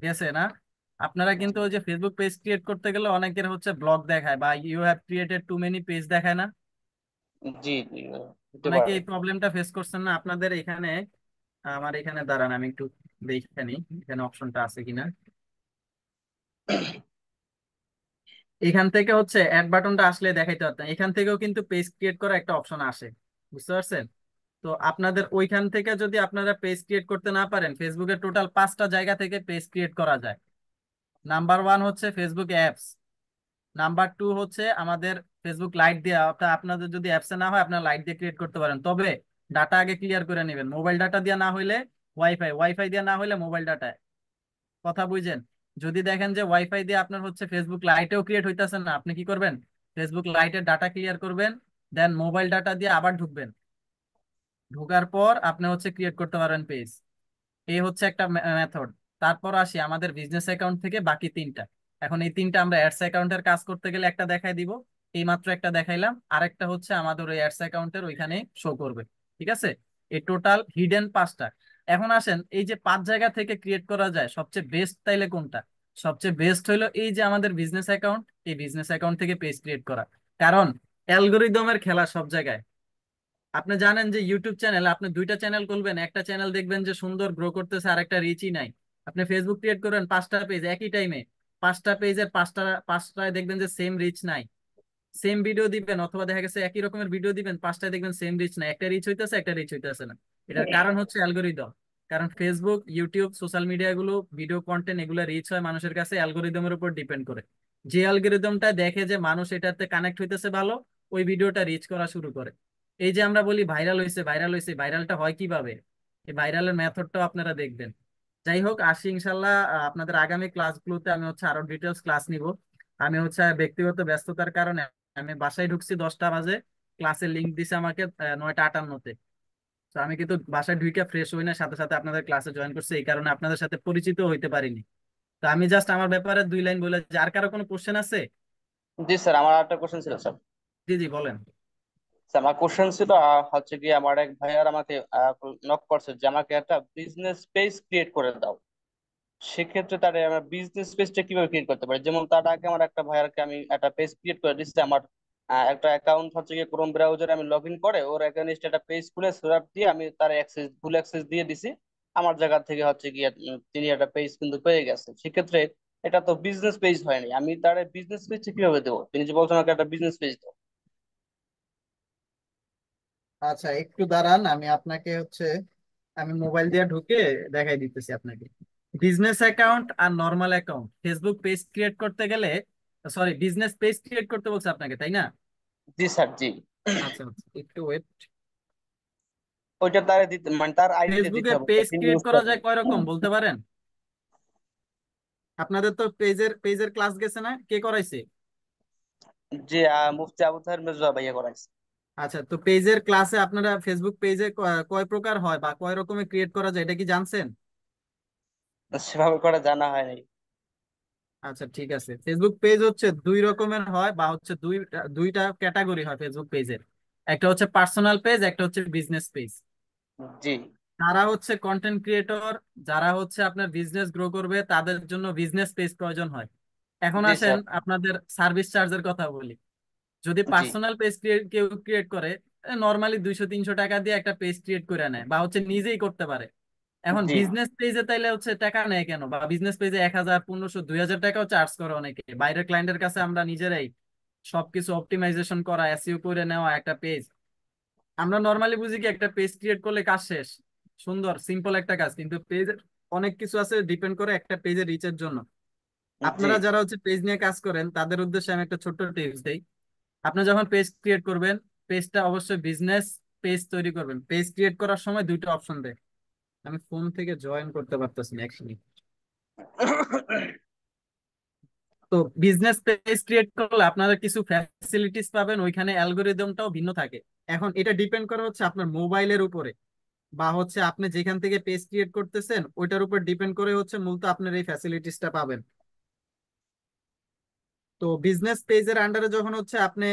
গেছে না? আপনারা কিন্তু জি ওই যে ফেসবুক পেজ ক্রিয়েট করতে গেলে অনেকের হচ্ছে ব্লক দেখায় বা you have created too many page দেখায় না? জি জি, হতে অনেকে পারে। এই প্রবলেমটা ফেস করছেন না আপনাদের এখানে? আমার এখানে দাঁড়ান, আমি একটু দেখে নিই এখানে অপশনটা আছে কিনা। এখান থেকে হচ্ছে অ্যাড বাটনটা আসলে দেখাইতে পারতাম, এখান থেকেও কিন্তু পেজ ক্রিয়েট করা একটা অপশন আসে, বুঝতে পারছেন? তো আপনাদের ওইখান থেকে যদি আপনারা পেজ ক্রিয়েট করতে না পারেন, ফেসবুকের টোটাল 5টা জায়গা থেকে পেজ ক্রিয়েট করা যায়। নাম্বার 1 হচ্ছে ফেসবুক অ্যাপস। নাম্বার 2 হচ্ছে আমাদের ফেসবুক লাইট দিয়ে, অর্থাৎ আপনাদের যদি অ্যাপসে না হয় আপনার লাইট দিয়ে ক্রিয়েট করতে পারেন, তবে ডাটা আগে ক্লিয়ার করে নেবেন। মোবাইল ডাটা দিয়ে না হইলে ওয়াইফাই দিয়ে না হইলে মোবাইল ডাটা। কথা বুঝেন? যদি দেখেন যে ওয়াইফাই দিয়ে আপনার হচ্ছে ফেসবুক লাইটেও ক্রিয়েট হইতেছে না, আপনি কি করবেন? ফেসবুক লাইটের ডাটা ক্লিয়ার করবেন, দেন মোবাইল ডাটা দিয়ে আবার ঢুকবেন। ঢোকার পর আপনি হচ্ছে ক্রিয়েট করতে পারবেন পেজ। এই হচ্ছে একটা মেথড। তারপর আসি আমাদের বিজনেস অ্যাকাউন্ট থেকে বাকি 3টা। এখন এই 3টা আমরা অ্যাডস অ্যাকাউন্টের কাজ করতে গেলে একটা দেখাই দিব, এই মাত্র একটা দেখাইলাম, আরেকটা হচ্ছে আমাদের ওই অ্যাডস অ্যাকাউন্টের ওইখানে শো করবে। ঠিক আছে? এই টোটাল হিডেন 5টা। এখন আসেন, এই যে 5 জায়গা থেকে ক্রিয়েট করা যায়, সবচেয়ে বেস্ট তাইলে কোনটা? সবচেয়ে বেস্ট হইলো এই যে আমাদের বিজনেস অ্যাকাউন্ট, এই বিজনেস অ্যাকাউন্ট থেকে পেজ ক্রিয়েট করা। কারণ অ্যালগোরিদমের খেলা সব জায়গায়। আপনি জানেন যে ইউটিউব চ্যানেল, আপনি 2টা চ্যানেল খুলবেন, একটা চ্যানেল দেখবেন যে সুন্দর গ্রো করতেছে আর একটা রিচই নাই। আপনি ফেসবুক ক্রিয়েট করবেন 5টা পেজ একই টাইমে, পাঁচটা পেজের পাঁচটায় দেখবেন যে সেম রিচ নাই, সেম ভিডিও দিবেন অথবা দেখা গেছে একই রকমের ভিডিও দিবেন, পাঁচটায় দেখবেন সেম রিচ নাই, একটা রিচ হইতেছে একটা রিচ হইতেছে না। এটার কারণ হচ্ছে অ্যালগোরিদম। কারণ ফেসবুক, ইউটিউব, সোশ্যাল মিডিয়া গুলো, ভিডিও কন্টেন্ট এগুলো রিচ হয় মানুষের কাছে অ্যালগোরিদমের উপর ডিপেন্ড করে। যে অ্যালগোরিদমটা দেখে যে মানুষ এটাতে কানেক্ট হইতেছে ভালো, ওই ভিডিওটা রিচ করা শুরু করে। এই যে আমরা বলি ভাইরাল হয়েছে ভাইরাল হয়েছে, ভাইরালটা হয় কিভাবে, এই ভাইরালের মেথডটাও আপনারা দেখবেন। যাই হোক, আসি ইনশাল্লাহ আপনাদের আগামী ক্লাসগুলোতে আমি হচ্ছে আরো ডিটেলস ক্লাস নিব। আমি হচ্ছে ব্যক্তিগত ব্যস্ততার কারণে আমি বাসায় ঢুকছি 10টা বাজে, ক্লাসের লিংক দিছে আমাকে 9টা 58-তে। তো আমি কিন্তু বাসায় ঢুকে ফ্রেশ হই না, সাথে সাথে আপনাদের ক্লাসে জয়েন করছি, এই কারণে আপনাদের সাথে পরিচিত হইতে পারিনি। তো আমি জাস্ট আমার ব্যাপারে 2 লাইন বলে, আর কারো কোনো কোশ্চেন আছে? জি স্যার, আমার একটা কোশ্চেন ছিল স্যার। জি জি বলেন। স্যার, আমার কোশ্চেন ছিল হচ্ছে কি, আমার এক ভাইয়ার আমাকে নক করছে যে আমাকে একটা বিজনেস পেজ ক্রিয়েট করে দাও। সেক্ষেত্রে তার আমার বিজনেস পেজটা কিভাবে ক্রিয়েট করতে পারি? যেমন তার আগে আমার একটা ভাইয়ারকে আমি একটা পেজ ক্রিয়েট করে দিচ্ছি। আমার একটা অ্যাকাউন্ট হচ্ছে গিয়ে ক্রোম ব্রাউজারে আমি লগ ইন করে ওর অ্যাকাউন্ট একটা পেজ খুলে সেটআপ দিয়ে আমি তার ফুল অ্যাক্সেস দিয়ে দিছি। আমার জায়গা থেকে হচ্ছে গিয়ে তিনি একটা পেজ কিন্তু পেয়ে গেছেন। সেক্ষেত্রে এটা তো বিজনেস পেজ হয়নি, আমি তার বিজনেস পেজটা কিভাবে দেবো? তিনি যে বলছেন আমাকে একটা বিজনেস পেজ দাও। আচ্ছা একটু দাঁড়ান, আমি আপনাকে হচ্ছে আমি মোবাইল দিয়ে ঢুকে দেখাই দিতেছি আপনাকে। বিজনেস অ্যাকাউন্ট আর normal account, Facebook page create করতে গেলে, সরি বিজনেস পেজ ক্রিয়েট করতে বলছে আপনাকে, তাই না? জি স্যার, জি। আচ্ছা আচ্ছা, একটু ওয়েট। ওইটা তারে দিতে, মানে তার আইডিতে দিতে ফেসবুকে হবে, পেজ তিনি ক্রিয়েট ইউজ করা করবে। যায় কয় রকম বলতে পারেন? আপনাদের তো পেজের ক্লাস গেছে না, কে করাইছে? যে মুফতি আবু তাহের মির্জা ভাইয়া করাইছে। আচ্ছা, তো পেজের ক্লাসে আপনারা ফেসবুক পেজে কয় প্রকার হয় বা কয় রকমের ক্রিয়েট করা যায় এটা কি জানছেন? সেভাবে করে জানা হয়নি। আচ্ছা ঠিক আছে, ফেসবুক পেজ হচ্ছে 2 রকমের হয় বা হচ্ছে দুইটা ক্যাটাগরি হয় ফেসবুক পেজের। একটা হচ্ছে পার্সোনাল পেজ, একটা হচ্ছে বিজনেস পেজ। জি যারা হচ্ছে কন্টেন্ট ক্রিয়েটর, যারা হচ্ছে আপনার বিজনেস গ্রো করবে, তাদের জন্য বিজনেস পেজ প্রয়োজন হয়। এখন জি আসেন স্যার। আপনাদের সার্ভিস চার্জের কথা বলি। যদি জি পার্সোনাল পেজ কেউ ক্রিয়েট করে, নর্মালি 200-300 টাকা দিয়ে একটা পেজ ক্রিয়েট করে নেয় বা হচ্ছে নিজেই করতে পারে। এখন জি বিজনেস পেজে তাইলে হচ্ছে টাকা নেয় কেন, বা বিজনেস পেজে 1000, 1500, 2000 টাকাও চার্জ করে অনেকে। বাইরের ক্লায়েন্টের কাছে আমরা নিজেরাই সবকিছু অপটিমাইজেশন করা, এসইও করে নেওয়া একটা পেজ। আমরা নর্মালি বুঝি কি একটা পেজ ক্রিয়েট করলে কাজ শেষ, সুন্দর সিম্পল একটা কাজ, কিন্তু পেজ অনেক কিছু আছে, ডিপেন্ড করে একটা পেজের রিচের জন্য। জি আপনারা যারা হচ্ছে পেজ নিয়ে কাজ করেন তাদের উদ্দেশ্যে আমি একটা ছোট্ট টিপস দেই। আপনি যখন পেজ ক্রিয়েট করবেন, পেজটা অবশ্যই বিজনেস পেজ তৈরি করবেন। পেজ ক্রিয়েট করার সময় 2টা অপশন দেয়, আমি ফোন থেকে জয়েন করতে পারতেছি না, 1 মিনিট। তো বিজনেস পেজ ক্রিয়েট করলে আপনারা কিছু ফ্যাসিলিটিস পাবেন, ওইখানে অ্যালগোরিদমটাও ভিন্ন থাকে। এখন এটা ডিপেন্ড করে হচ্ছে আপনার মোবাইলের উপরে, বা হচ্ছে আপনি যেখান থেকে পেজ ক্রিয়েট করতেছেন ওইটার উপর ডিপেন্ড করে হচ্ছে মূলত আপনার এই ফ্যাসিলিটিসটা পাবেন। তো বিজনেস পেজের আন্ডারে যখন হচ্ছে আপনি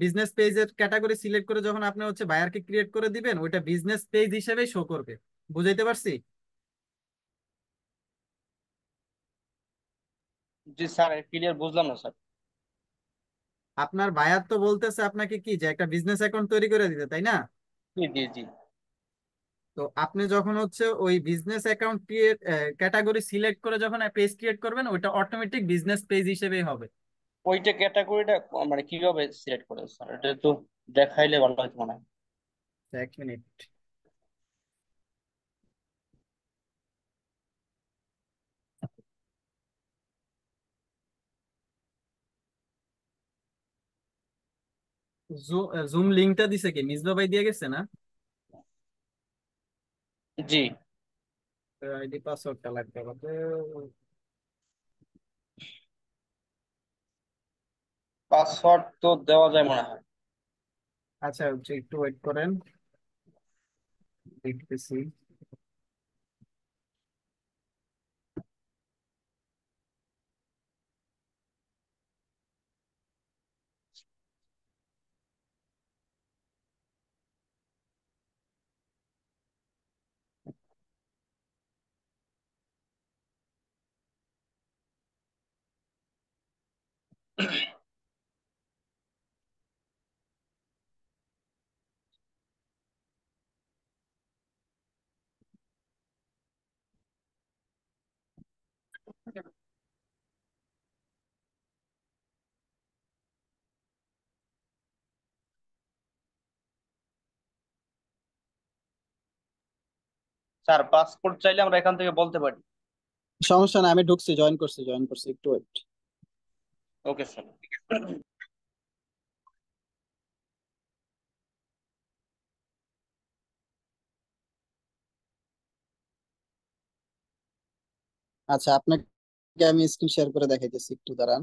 বিজনেস পেজের ক্যাটাগরি সিলেক্ট করে যখন আপনি হচ্ছে বায়ারকে ক্রিয়েট করে দিবেন, ওইটা বিজনেস পেজ হিসেবেই শো করবে। বুঝাইতে পারছি? জি স্যার, ক্লিয়ার বুঝলাম না স্যার। আপনার বায়ার তো বলতেছে আপনাকে কি যে একটা বিজনেস অ্যাকাউন্ট তৈরি করে দিতে, তাই না? জি জি জি। তো আপনি যখন হচ্ছে ওই business account create category select করে যখন পেজ ক্রিয়েট করবেন, ওইটা অটোমেটিক বিজনেস পেজ হিসেবেই হবে। ওইটা ক্যাটাগরিটা মানে কিভাবে সিলেক্ট করে স্যার? এটা একটু দেখাইলে ভালো হতো মনে হয়। 1 মিনিট। জুম লিঙ্কটা দিছে কি মিসবা ভাই দিয়ে গেছে না? জি। আইডি পাসওয়ার্ডটা লাগবে আমাদের। পাসওয়ার্ড তো দেওয়া যায় মনে হয়। আচ্ছা হচ্ছে একটু ওয়েট করেন, দেখতেছি। স্যার পাসপোর্ট চাইলে আমরা এখান থেকে বলতে পারি। সমস্যা নাই, আমি ঢুকছি, জয়েন করছি, একটু ওয়েট। Okay sir. আচ্ছা, আপনাকে আমি স্ক্রিন শেয়ার করে দেখাইতেছি, একটু দাঁড়ান।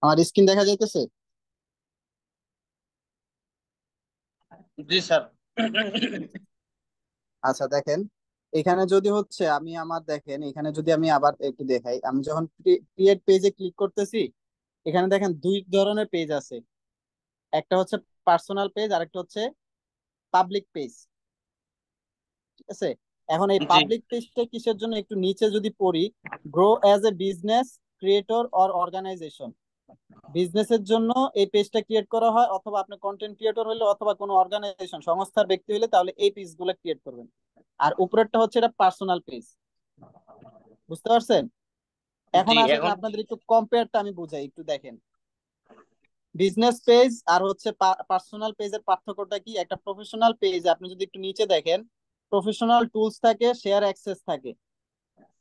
আমার স্ক্রিন দেখা যাইতেছে? জি স্যার। আচ্ছা দেখেন, এখানে যদি হচ্ছে আমি আমার দেখেন, এখানে যদি আমি আবার একটু দেখাই, আমি যখন ক্রিয়েট পেজে ক্লিক করতেছি, এখানে দেখেন দুই ধরনের পেজ আছে, একটা হচ্ছে পার্সোনাল পেজ আর একটা হচ্ছে পাবলিক পেজ। ঠিক আছে, এখন এই জি পাবলিক পেজটা কিসের জন্য একটু নিচে যদি পড়ি, grow as a business creator or organization. বিজনেসের জন্য এই পেজটা ক্রিয়েট করা হয়, অথবা আপনি কন্টেন্ট ক্রিয়েটর হলে অথবা কোনো অর্গানাইজেশন সংস্থার ব্যক্তি হলে তাহলে এই পেজ গুলো ক্রিয়েট করবেন। আর উপরেরটা হচ্ছে এটা পার্সোনাল পেজ। বুঝতে পারছেন? এখন জি আসেন এখন আপনাদের একটু কম্পেয়ারটা আমি বুঝাই, একটু দেখেন। বিজনেস পেজ আর হচ্ছে পার্সোনাল পেজের পার্থক্যটা কি? একটা প্রফেশনাল পেজ আপনি যদি একটু নিচে দেখেন, প্রফেশনাল টুলস থাকে, শেয়ার অ্যাক্সেস থাকে,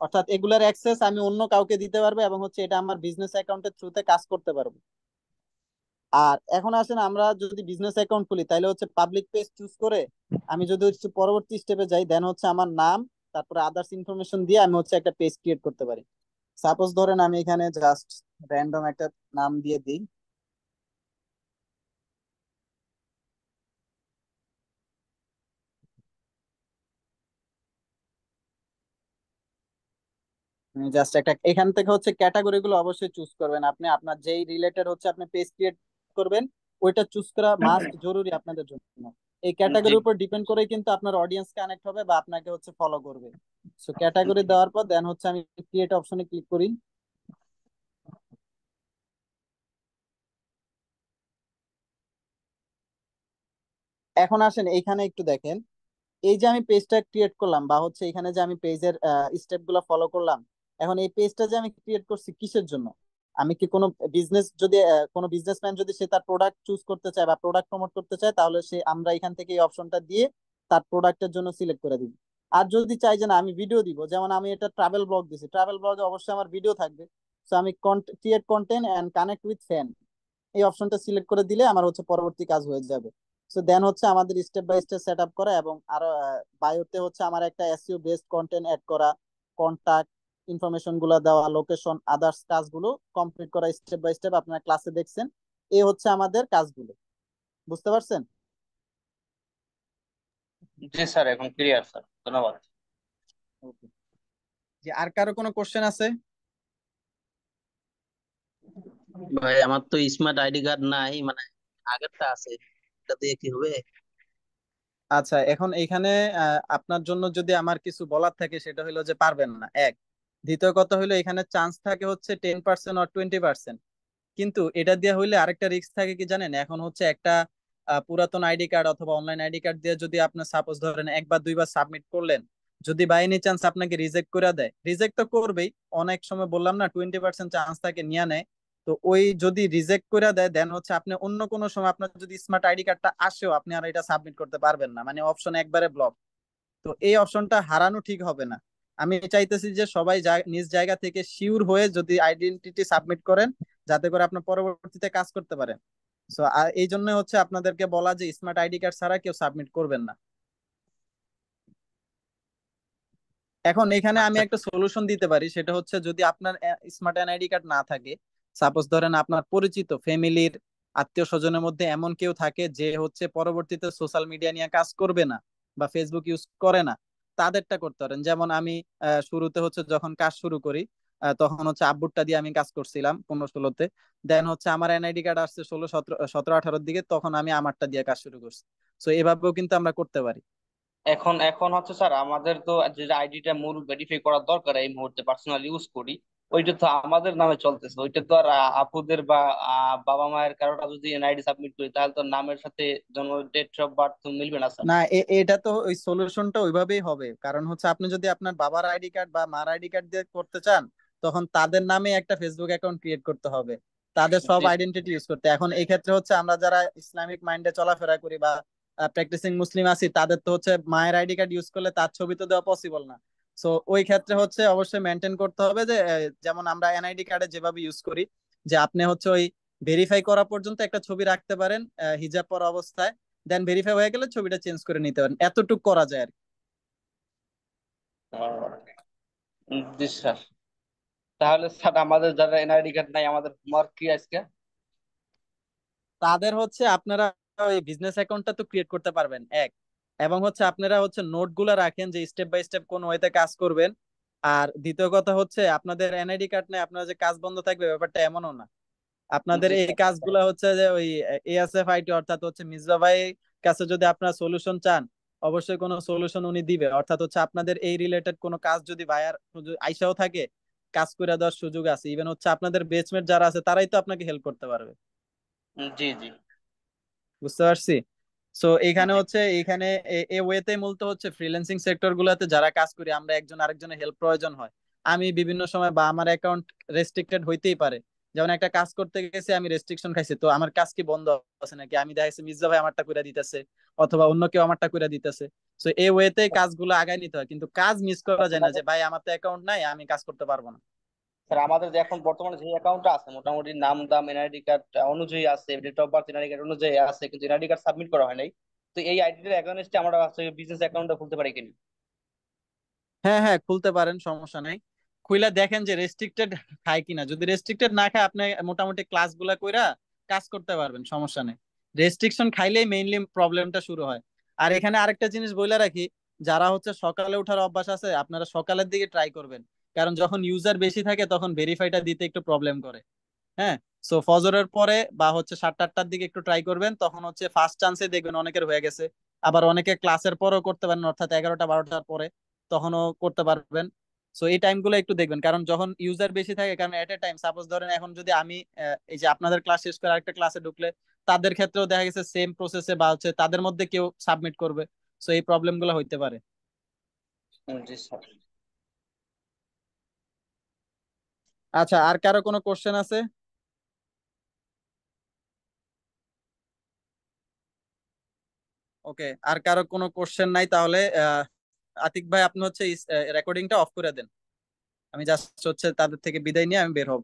অর্থাৎ এগুলার অ্যাক্সেস আমি অন্য কাউকে দিতে পারবো এবং হচ্ছে এটা আমার বিজনেস অ্যাকাউন্টের থ্রুতে কাজ করতে পারবো। আর এখন আসেন আমরা যদি বিজনেস অ্যাকাউন্ট খুলি তাহলে হচ্ছে পাবলিক পেজ চুজ করে আমি যদি হচ্ছে পরবর্তী স্টেপে যাই, দেন হচ্ছে আমার নাম, তারপরে আদার্স ইনফরমেশন দিয়ে আমি হচ্ছে একটা পেজ ক্রিয়েট করতে পারি। সাপোজ ধরেন আমি এখানে জাস্ট র্যান্ডম একটা নাম দিয়ে দিই। জাস্ট একটা, এখান থেকে হচ্ছে ক্যাটাগরি গুলো অবশ্যই চুজ করবেন আপনি, আপনার যেই রিলেটেড হচ্ছে আপনি পেজ ক্রিয়েট করবেন ওইটা চুজ করা মাস্ট জরুরি আপনাদের জন্য। এই জি ক্যাটাগরির উপর ডিপেন্ড করে কিন্তু আপনার অডিয়েন্স কানেক্ট হবে বা আপনাকে হচ্ছে ফলো করবে। সো ক্যাটাগরি দেওয়ার পর দেন হচ্ছে আমি ক্রিয়েট অপশনে ক্লিক করি। এখন আসেন এইখানে একটু দেখেন, এই যে আমি পেজটা ক্রিয়েট করলাম বা হচ্ছে এখানে যে আমি পেজের স্টেপ গুলো ফলো করলাম, এখন এই পেজটা যে আমি ক্রিয়েট করছি কিসের জন্য? আমি কি কোনো বিজনেস যদি কোনো বিজনেসম্যান যদি সে তার প্রোডাক্ট চুজ করতে চায় বা প্রোডাক্ট প্রমোট করতে চায় তাহলে সে আমরা এখান থেকে এই অপশনটা দিয়ে তার প্রোডাক্টের জন্য সিলেক্ট করে দিব। আর যদি চাই যে না আমি ভিডিও দিব, যেমন আমি এটা ট্রাভেল ব্লগ দিছি, ট্রাভেল ব্লগে অবশ্যই আমার ভিডিও থাকবে, তো আমি create content and connect with fan এই অপশনটা সিলেক্ট করে দিলে আমার হচ্ছে পরবর্তী কাজ হয়ে যাবে। সো দেন হচ্ছে আমাদের step by step set up করা এবং আরো বায়োতে হচ্ছে আমার একটা এসইও বেসড কন্টেন্ট অ্যাড করা, কন্টাক্ট ইনফরমেশন গুলো দেওয়া, লোকেশন, আদার্স কাজগুলো কমপ্লিট করা স্টেপ বাই স্টেপ আপনারা ক্লাসে দেখছেন। এই হচ্ছে আমাদের কাজগুলো। বুঝতে পারছেন? জি স্যার, এখন ক্লিয়ার স্যার, ধন্যবাদ। ওকে, যে আর কারো কোনো কোশ্চেন আছে? ভাই আমার তো স্মার্ট আইডি কার্ড নাই, মানে আগেরটা আছে, এটা দিয়ে কি হবে? আচ্ছা, এখন এইখানে আপনার জন্য যদি আমার কিছু বলার থাকে সেটা হলো যে পারবেন না, এক। দ্বিতীয় কথা হলো এখানে চান্স থাকে হচ্ছে 10% আর 20%। কিন্তু এটা দিয়ে হইলে আরেকটা রিস্ক থাকে কি জানেন, এখন হচ্ছে একটা পুরাতন আইডি কার্ড অথবা অনলাইন আইডি কার্ড দিয়ে যদি আপনার সাপোজ ধরেন একবার দুইবার সাবমিট করলেন, যদি বাই এনি চান্স আপনাকে রিজেক্ট করে দেয়, রিজেক্ট তো করবেই, অনেক সময় বললাম না 20% চান্স থাকে নিয়ে নেয়। তো ওই যদি রিজেক্ট করে দেয় দেন হচ্ছে আপনি অন্য কোনো সময় আপনার যদি স্মার্ট আইডি কার্ডটা আসেও আপনি আর এটা সাবমিট করতে পারবেন না, মানে অপশন একবারে ব্লক। তো এই অপশনটা হারানো ঠিক হবে না। আমি চাইতেছি যে সবাই নিজ জায়গা থেকে শিওর হয়ে যদি আইডেন্টিটি সাবমিট করেন, যাতে করে আপনার পরবর্তীতে কাজ করতে পারেন। সো এই জন্য হচ্ছে আপনাদেরকে বলা যে স্মার্ট আইডি কার্ড ছাড়া কেউ সাবমিট করবেন না। এখন এখানে আমি আচ্ছা, একটা সলিউশন দিতে পারি, সেটা হচ্ছে যদি আপনার স্মার্ট এনআইডি কার্ড না থাকে, সাপোজ ধরেন আপনার পরিচিত ফ্যামিলির আত্মীয় স্বজনের মধ্যে এমন কেউ থাকে যে হচ্ছে পরবর্তীতে সোশ্যাল মিডিয়া নিয়ে কাজ করবে না বা ফেসবুক ইউজ করে না, তাদেরটা করতে পারেন। যেমন আমি শুরুতে হচ্ছে যখন কাজ শুরু করি তখন হচ্ছে আব্বুরটা দিয়ে আমি কাজ করছিলাম 15-16-তে, দেন হচ্ছে আমার এনআইডি কার্ড আসছে 16-17-18-18 দিকে, তখন আমি আমারটা দিয়ে কাজ শুরু করছি। তো এভাবেও কিন্তু আমরা করতে পারি। এখন এখন হচ্ছে স্যার আমাদের তো যে আইডিটা মূল ভেরিফাই করার দরকার এই মুহূর্তে পার্সোনাল ইউজ করি, ওইটা তো আমাদের নামে চলতেছে, ওইটা তো আর আপুদের বা বাবা মায়ের কারোটা যদি এনআইডি সাবমিট করি তাহলে তো নামের সাথে জন্ম ডেট অফ বার্থ তো মিলবে না স্যার। না, এটা তো ওই সলিউশনটা ওইভাবেই হবে, কারণ হচ্ছে আপনি যদি আপনার বাবার আইডি কার্ড বা মার আইডি কার্ড দিয়ে করতে চান তখন তাদের নামে একটা ফেসবুক অ্যাকাউন্ট ক্রিয়েট করতে হবে, তাদের সব জি আইডেন্টিটি ইউজ করতে। এখন এই ক্ষেত্রে হচ্ছে আমরা যারা ইসলামিক মাইন্ডে চলাফেরা করি বা প্র্যাকটিসিং মুসলিম আছি, তাদের তো হচ্ছে মায়ের আইডি কার্ড ইউজ করলে তার ছবি তো দেওয়া পসিবল না। সো ওই ক্ষেত্রে হচ্ছে অবশ্যই মেনটেন করতে হবে যে যেমন আমরা এনআইডি কার্ডে যেভাবে ইউজ করি, যে আপনি হচ্ছে ওই ভেরিফাই করা পর্যন্ত একটা ছবি রাখতে পারেন হিজাব পরা অবস্থায়, দেন ভেরিফাই হয়ে গেলে ছবিটা চেঞ্জ করে নিতে পারেন, এতটুকু করা যায় আর কি। জি স্যার। তাহলে স্যার আমাদের যারা এনআইডি কার্ড নাই আমাদের হোমওয়ার্ক কি আজকে? তাদের হচ্ছে আপনারা ওই বিজনেস অ্যাকাউন্টটা তো ক্রিয়েট করতে পারবেন এক, এবং হচ্ছে আপনারা হচ্ছে নোট গুলা রাখেন যে স্টেপ বাই স্টেপ কোন ওয়েতে কাজ করবেন। আর দ্বিতীয় কথা হচ্ছে আপনাদের এনআইডি কার্ড নেই আপনারা যে কাজ বন্ধ থাকবে ব্যাপারটা এমনও না। আপনাদের জি এই স্যার। কাজগুলা হচ্ছে যে ওই এএসএফ আইটি অর্থাৎ হচ্ছে মিসবা ভাই কাছে যদি আপনারা সলিউশন চান, অবশ্যই কোনো সলিউশন উনি দিবে। অর্থাৎ হচ্ছে আপনাদের এই রিলেটেড কোনো কাজ যদি ভাইয়ার আইসাও থাকে, কাজ করে দেওয়ার সুযোগ আছে। ইভেন হচ্ছে আপনাদের বেচমেট যারা আছে তারাই তো আপনাকে হেল্প করতে পারবে। জি জি বুঝতে পারছি। সো এখানে জি হচ্ছে এখানে এই ওয়েতে মূলত হচ্ছে ফ্রিল্যান্সিং সেক্টর গুলাতে যারা কাজ করি আমরা একজন আরেকজনের হেল্প প্রয়োজন হয়। আমি বিভিন্ন সময় বা আমার অ্যাকাউন্ট রেস্ট্রিক্টেড হইতেই পারে, যেমন একটা কাজ করতে গেছে আমি রেস্ট্রিকশন খাইছি, তো আমার কাজ কি বন্ধ আছে নাকি, আমি দেখা যাচ্ছে মির্জা ভাই আমারটা করে দিতেছে অথবা অন্য কেউ আমারটা করে দিতেছে। সো এই ওয়েতে কাজগুলো আগায় নিতে হয়, কিন্তু কাজ মিস করা যায় না যে ভাই আমার তো অ্যাকাউন্ট নাই আমি কাজ করতে পারবো না। স্যার আমাদের যে এখন বর্তমানে যে অ্যাকাউন্টটা আছে মোটামুটি নাম দাম এনআইডি কার্ড অনুযায়ী আছে, date of birth NID card অনুযায়ী আছে, কিন্তু এনআইডি কার্ড সাবমিট করা হয় নাই। তো এই আইডিটার এগেইনস্টে আমরা বিজনেস অ্যাকাউন্টটা খুলতে পারি কিনা? হ্যাঁ হ্যাঁ, খুলতে পারেন, সমস্যা নাই। খুইলা দেখেন যে রেস্ট্রিক্টেড খায় কিনা, যদি রেস্ট্রিক্টেড না খায় আপনি মোটামুটি ক্লাস গুলা কইরা কাজ করতে পারবেন, সমস্যা নেই। রেস্ট্রিকশন খাইলেই মেইনলি প্রবলেমটা শুরু হয়। আর এখানে আরেকটা জিনিস বইলা রাখি, যারা হচ্ছে সকালে ওঠার অভ্যাস আছে আপনারা সকালের দিকে ট্রাই করবেন, কারণ যখন ইউজার বেশি থাকে তখন ভেরিফাইটা দিতে একটু প্রবলেম করে। হ্যাঁ। সো ফজরের পরে বা হচ্ছে 7টা 8টার দিকে একটু ট্রাই করবেন, তখন হচ্ছে ফার্স্ট চান্সে দেখবেন অনেকের হয়ে গেছে। আবার অনেকে ক্লাসের পরেও করতে পারেন, অর্থাৎ 11টা 12টার পরে তখনও করতে পারবেন। সো এই টাইম গুলো একটু দেখবেন, কারণ যখন ইউজার বেশি থাকে, কারণ এট এ টাইম সাপোজ ধরেন এখন যদি আমি এই যে আপনাদের ক্লাস শেষ করে আরেকটা ক্লাসে ঢুকলে তাদের ক্ষেত্রেও দেখা গেছে সেম প্রসেসে বা হচ্ছে তাদের মধ্যে কেউ সাবমিট করবে। সো এই প্রবলেম গুলো হইতে পারে। জি স্যার। আচ্ছা, আর কারো কোনো কোশ্চেন আছে? ওকে, আর কারো কোনো কোশ্চেন নাই তাহলে আতিক ভাই আপনি হচ্ছে রেকর্ডিংটা অফ করে দেন। আমি জাস্ট হচ্ছে তাদের থেকে বিদায় নিয়ে আমি বের হব।